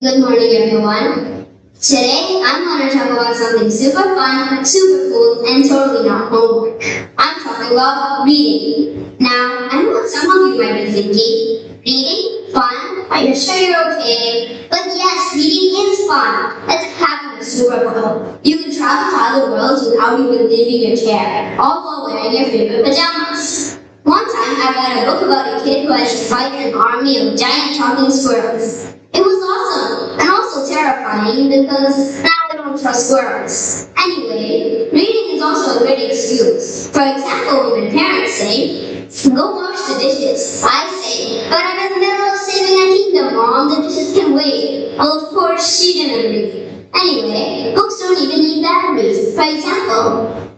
Good morning, everyone. Today, I'm going to talk about something super fun, super cool, and totally not homework. I'm talking about reading. Now, I know what some of you might be thinking. Reading? Fun? Are you sure you're okay? But yes, reading is fun. It's having a superpower. You can travel to other worlds without even leaving your chair, all while wearing your favorite pajamas. One time, I read a book about a kid who has to fight an army of giant talking squirrels. It was awesome and also terrifying because now I don't trust squirrels. Anyway, reading is also a great excuse. For example, when my parents say, go wash the dishes, I say, but I'm in the middle of saving a kingdom, Mom, the dishes can wait. Well, of course, she didn't read. Anyway, books don't even need batteries. For example,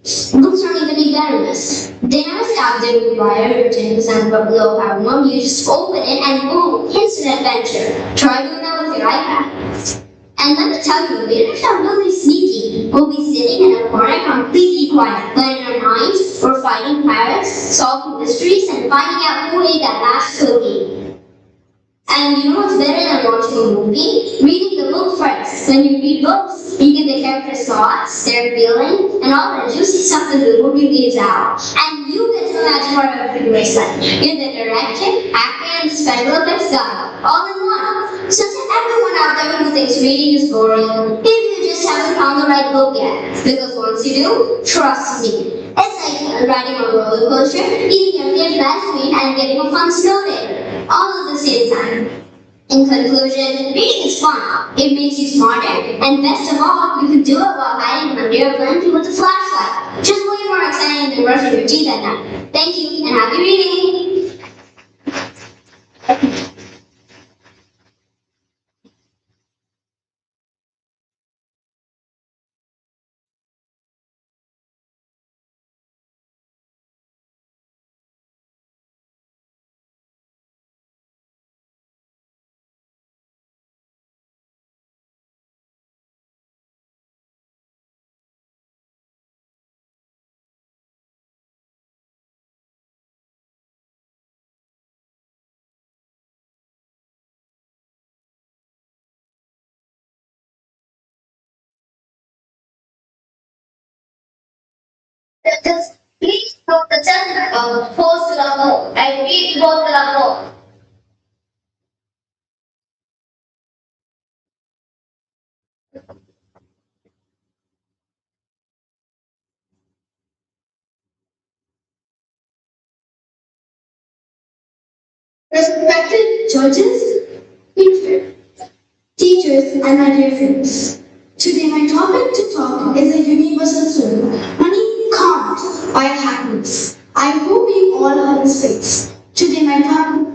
books don't even need batteries. They never stop their wire or 10% but low power mode. You just open it and boom, instant adventure. Try doing that with your iPad. And let me tell you, readers are really sneaky. We'll be sitting in a corner completely quiet, but in our minds, we're fighting pirates, solving mysteries, and finding out who ate that last cookie. And you know what's better than watching a movie, reading the book first. When you read books, you get the character's thoughts, their feeling, and all that juicy stuff that the movie leaves out. And you get to imagine what everything looks like. You're the director, actor, and special effects guy, all in one. So to everyone out there who thinks reading is boring, maybe you just haven't found the right book yet. Because once you do, trust me, it's like riding a roller coaster, eating your favorite ice cream, and getting a fun snow day, all at the same time. In conclusion, reading is fun. It makes you smarter, and best of all, you can do it while hiding under your blanket with a flashlight. Just way more exciting than brushing your teeth at night. Thank you, and happy reading! Just please put the chat post Lecole. I read both Lecole. Respected judges, teachers, and my dear friends. Today my topic to talk is a universal truth. Money can't buy happiness. I hope you all heard this phrase. Today my topic,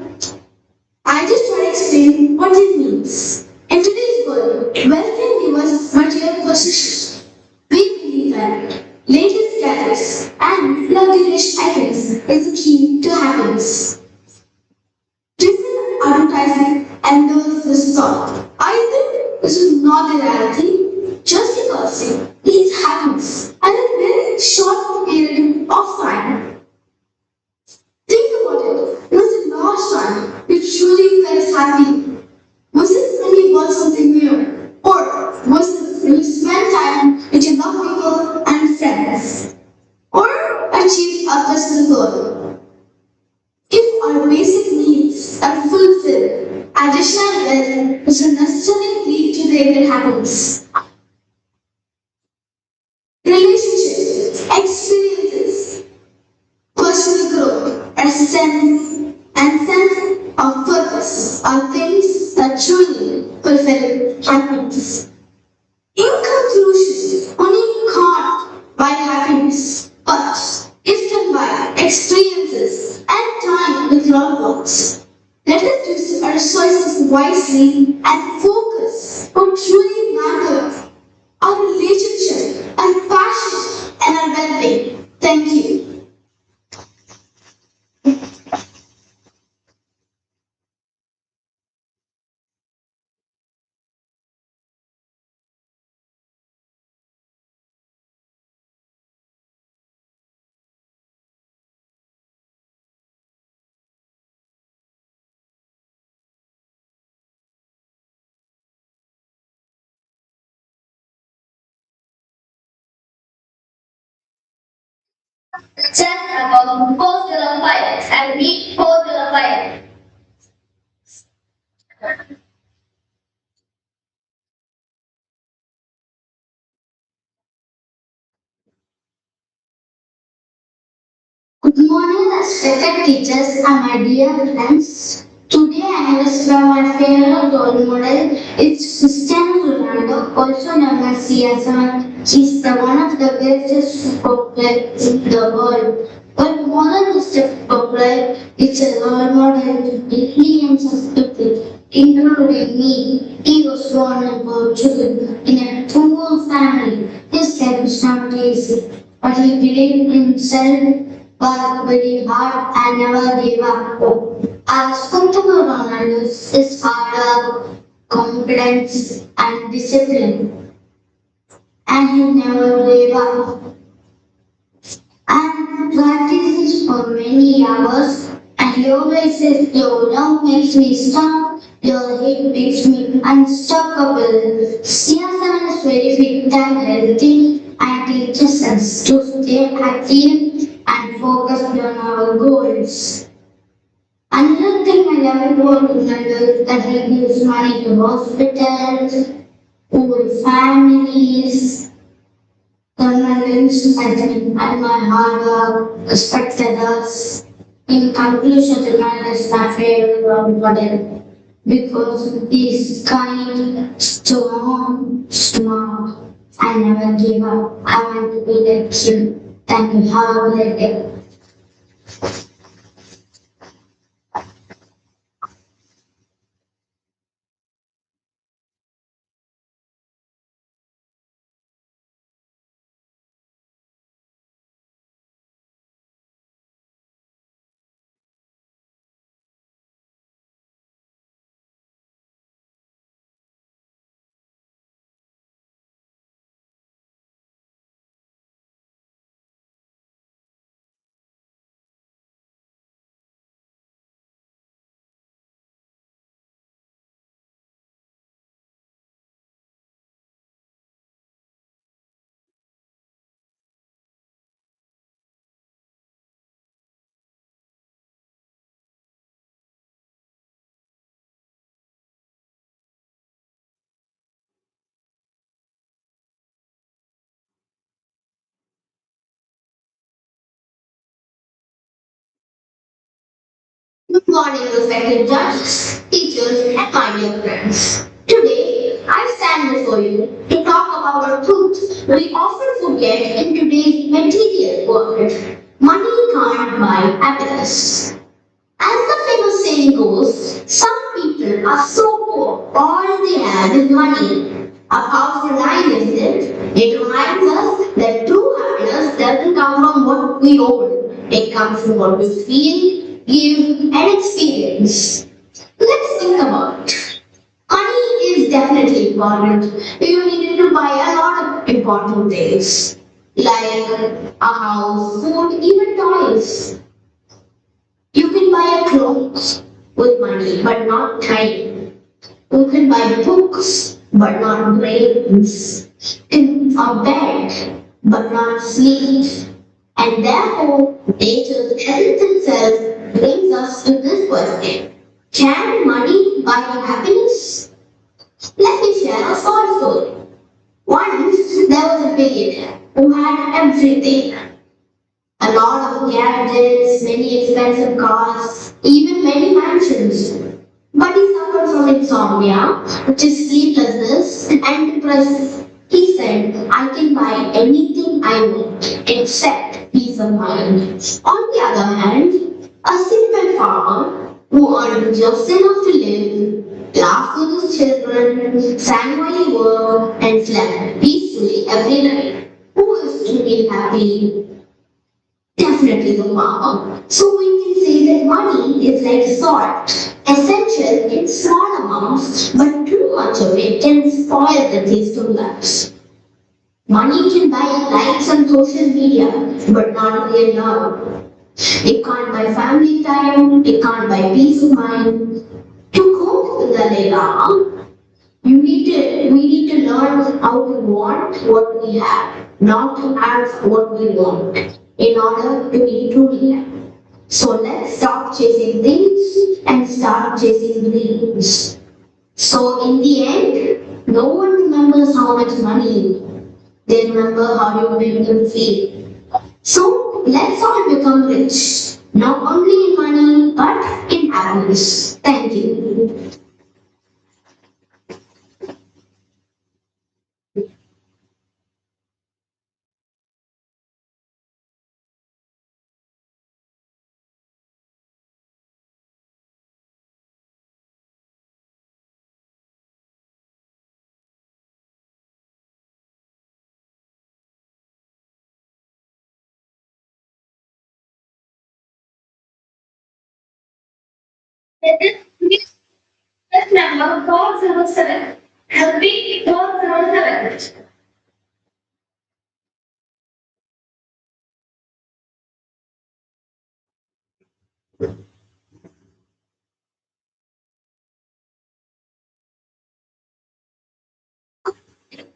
I just try to explain what it means. In today's world, wealth can give us material possessions. We believe that latest gadgets and luxurious items is the key to happiness. Different advertising endorse this thought. I think this is not the reality. Just because it leads happiness and a very short period of time. Think about it. When was the last time you truly felt happy? Was it when you bought something new? Or was it when you spent time with your loved people and friends? Or achieved a personal goal? If our basic needs are fulfilled, additional wealth doesn't necessarily lead to greater happiness. Relationships, experiences, personal growth, and sense of purpose are things that truly fulfill happiness. In conclusion, money can't buy happiness, but it can buy experiences and time with loved ones. Let us use our resources wisely and focus on truly matters, our relationship, our passion, and our well-being. Thank you. Chat post Lecole. I read post Lecole. Good morning, respected teachers and my dear friends. Today I will describe my favorite role model. It's Cristiano Ronaldo, also known as CR7. He's the one of the greatest football players in the world. But more than just a football player, it's a role model to millions of people, including me. He was born in Portugal in a poor family. His life was not easy, but he believed in himself, worked very hard, and never gave up hope. I respect about Ronaldo is hard work, confidence, and discipline, and he never gave up. And practices for many hours, and he always says, "Your love makes me strong." Your head makes me unstoppable. CR7 is very fit and healthy and teaches us to stay active and focused on our goals. Another thing I love about Ronaldo is that he gives money to hospitals, poor families, governments, and my hard work, respected us. In conclusion, Ronaldo is my favorite role model because he is kind, strong, smart, and never give up. I want to be like him. Thank you. Have a great day. Good morning, respected judges, teachers, and my dear friends. Today, I stand before you to talk about a truth we often forget in today's material world. Money can't buy happiness. As the famous saying goes, some people are so poor, all they have is money. A powerful line, isn't it? It reminds us that true happiness doesn't come from what we own. It comes from what we feel, give, and experience. Let's think about it. Money is definitely important. You need it to buy a lot of important things like a house, food, even toys. You can buy clothes with money, but not time. You can buy books, but not brains. In a bed, but not sleep. And therefore, nature's essence itself brings us to this question. Can money buy happiness? Let me share a short story. Once there was a billionaire who had everything. A lot of gadgets, many expensive cars, even many mansions. But he suffered from insomnia, which is sleeplessness and depression. He said, I can buy anything I want except peace of mind. On the other hand, a simple farmer who earned just enough to live, laughed with his children, sang while he worked, and slept peacefully every night. Who is truly happy? Definitely the farmer. So we can say that money is like salt, essential in small amounts, but too much of it can spoil the taste of life. Money can buy likes on social media, but not real love. It can't buy family time, it can't buy peace of mind. To cope with the Dalai Lama, we need to learn how to want what we have, not to have what we want, in order to be truly happy. So let's stop chasing things and start chasing dreams. So in the end, no one remembers how much money you have. They remember how you made them feel. So let's all become rich, not only in money but in happiness. Thank you. This number 407. Repeat 407.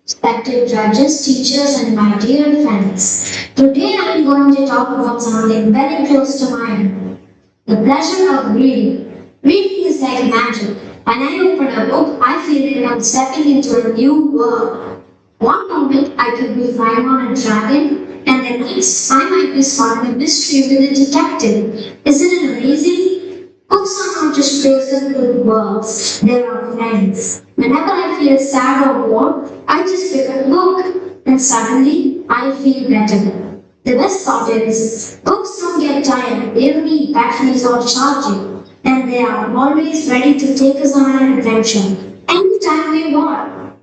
respected judges, teachers, and my dear friends. Today I am going to talk about something very close to mine. The pleasure of reading. Reading is like magic. When I open a book, I feel like I'm stepping into a new world. One moment I could be flying on a dragon, and the next I might be solving a mystery with a detective. Isn't it amazing? Books are not just phrases with words, they are friends. Whenever I feel sad or bored, I just pick up a book, and suddenly I feel better. The best part is, books don't get tired, they don't need batteries or charging, and they are always ready to take us on an adventure anytime we want.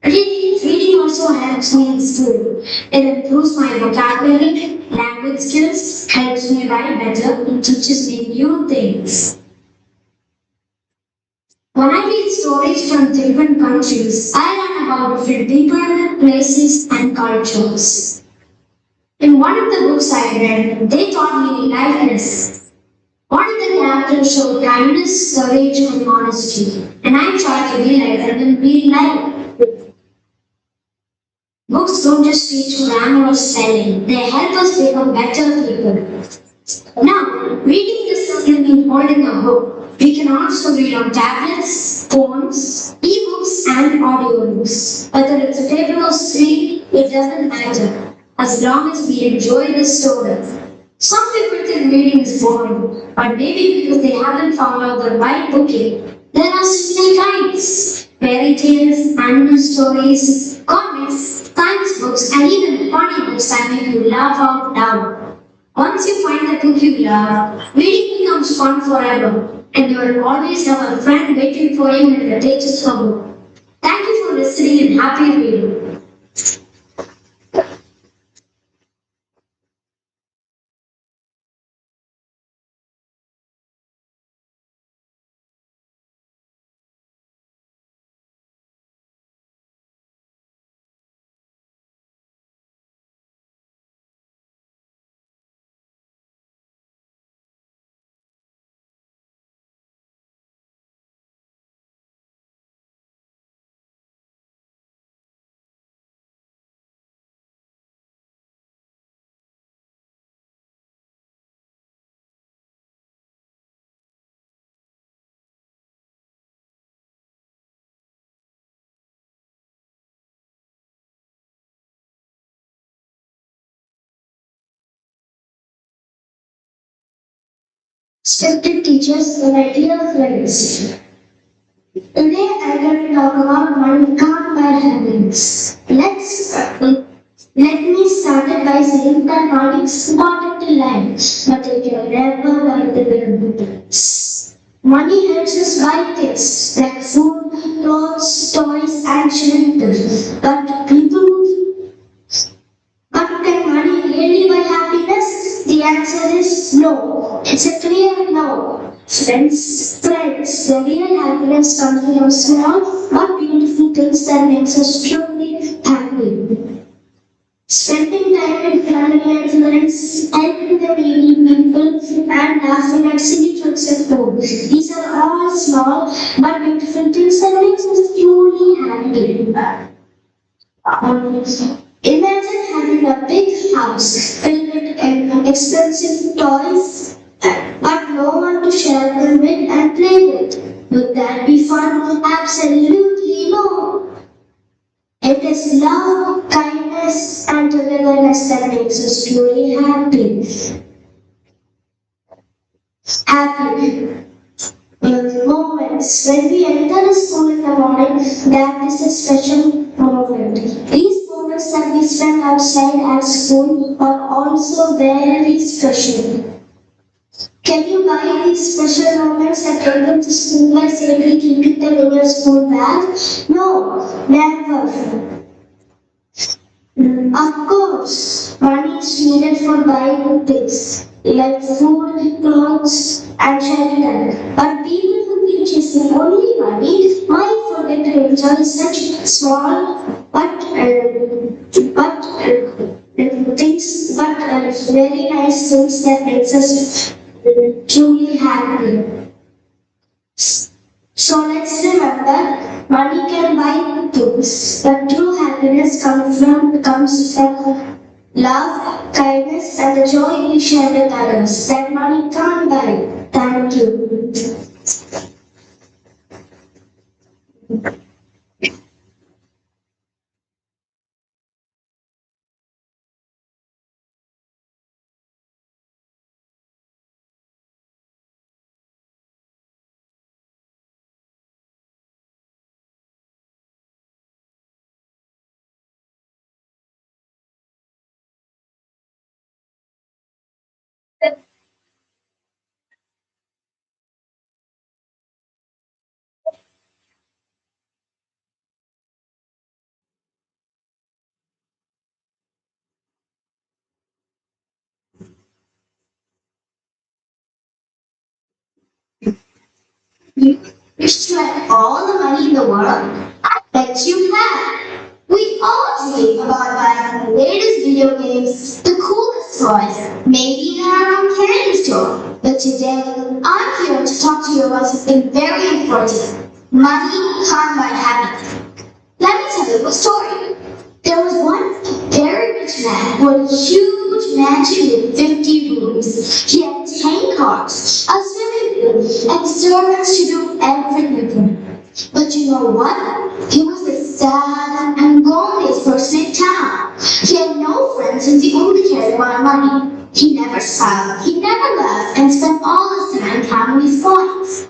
Reading also helps me in school. It improves my vocabulary, language skills, helps me write better, and teaches me new things. When I read stories from different countries, I learn about different people, places, and cultures. In one of the books I read, they taught me life lessons. One of the characters showed kindness, courage, and honesty, and I tried to be like them in real life. Books don't just teach grammar or spelling, they help us become better people. Now, reading doesn't mean holding a book. We can also read on tablets, phones, ebooks, and audiobooks. Whether it's a table or screen, it doesn't matter, as long as we enjoy the story. Some people think reading is boring, but maybe because they haven't found out the right book yet. There are so many kinds: fairy tales, animal stories, comics, science books, and even funny books that make you laugh out loud. Once you find the book you love, reading becomes fun forever, and you will always have a friend waiting for you in the pages of a book. Thank you for listening and happy reading. Respected teachers and my dear friends. Today I'm going to talk about one can't buy happiness. Let me start it by saying that money is important in life, but it can never buy the happiness. Money helps us buy things like food, clothes, toys, and shelter. But can money really buy happiness? The answer is no. It's a clear no. Friends, the real happiness comes from small but beautiful things that makes us truly happy. Spending time with family and friends, helping the needy people, and laughing at silly jokes at home. These are all small but beautiful things that makes us truly happy. Imagine having a big house filled with expensive toys, but no one to share them with and play with. Would that be fun? Absolutely no. It is love, kindness, and togetherness that makes us truly happy. Happy. Moments. When we enter a school in the morning, that is a special moment. These moments that we spend outside at school are also very special. Can you buy these special moments and take them to school by safely keeping them in your school bag? No, never. Of course, money is needed for buying things like food, clothes, and shelter. But people who keep chasing only money might forget to enjoy such small very nice things that makes us truly happy. So let's remember, money can buy things, but true happiness comes from love, kindness, and the joy we share with others that money can't buy. Thank you. You wish to have all the money in the world? I bet you have. We all dream about buying the latest video games, the coolest toys, maybe even our own candy store. But today, I'm here to talk to you about something very important. Money can't buy happiness. Let me tell you a story. There was one very rich man who had a huge mansion with 50 rooms. He had 10 cars, a swimming pool, and servants to do everything for him. But you know what? He was the sad and loneliest person in town. He had no friends and he only cared about money. He never smiled, he never laughed, and spent all his time counting his coins.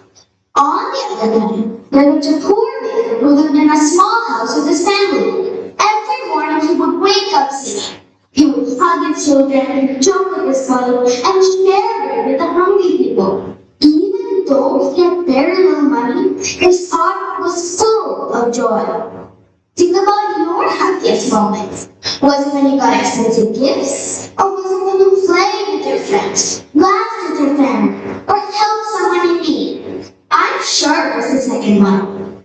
On the other hand, there was a poor man who lived in a small house with his family. Every morning he would wake up singing. He would hug his children, joke with his mother, and share it with the hungry people. Even though he had very little money, his heart was full of joy. Think about your happiest moments. Was it when you got expensive gifts? Or was it when you played with your friends, laughed with your family, or helped someone in need? I'm sure it was the second one.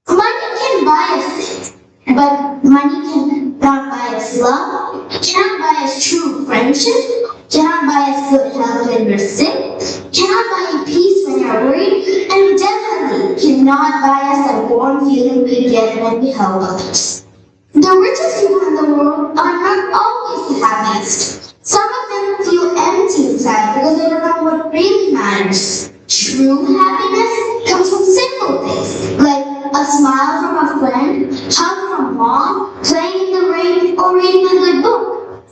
Money can buy us things, but money cannot buy us love, cannot buy us true friendship, cannot buy us good health when you're sick, cannot buy you peace when you're worried, and definitely cannot buy us that warm feeling we get when we help others. The richest people in the world are not always the happiest. Some of them feel empty inside because they don't know what really matters. True happiness comes from simple things like a smile from a friend, hug from mom, playing in the rain, or reading a good book.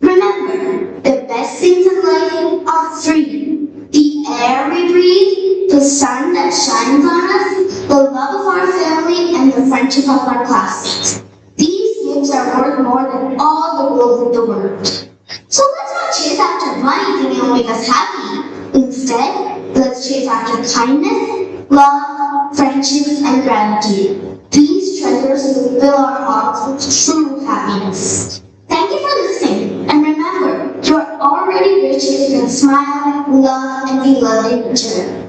Remember, the best things in life are three: the air we breathe, the sun that shines on us, the love of our family, and the friendship of our classmates. These gifts are worth more than all the gold in the world. So let's not chase after money thinking it'll make us happy. Instead, let's chase after kindness, love, friendship, and gratitude. These treasures will fill our hearts with true happiness. Thank you for listening, and remember, you're already rich if you can smile, love, and be loved in each other.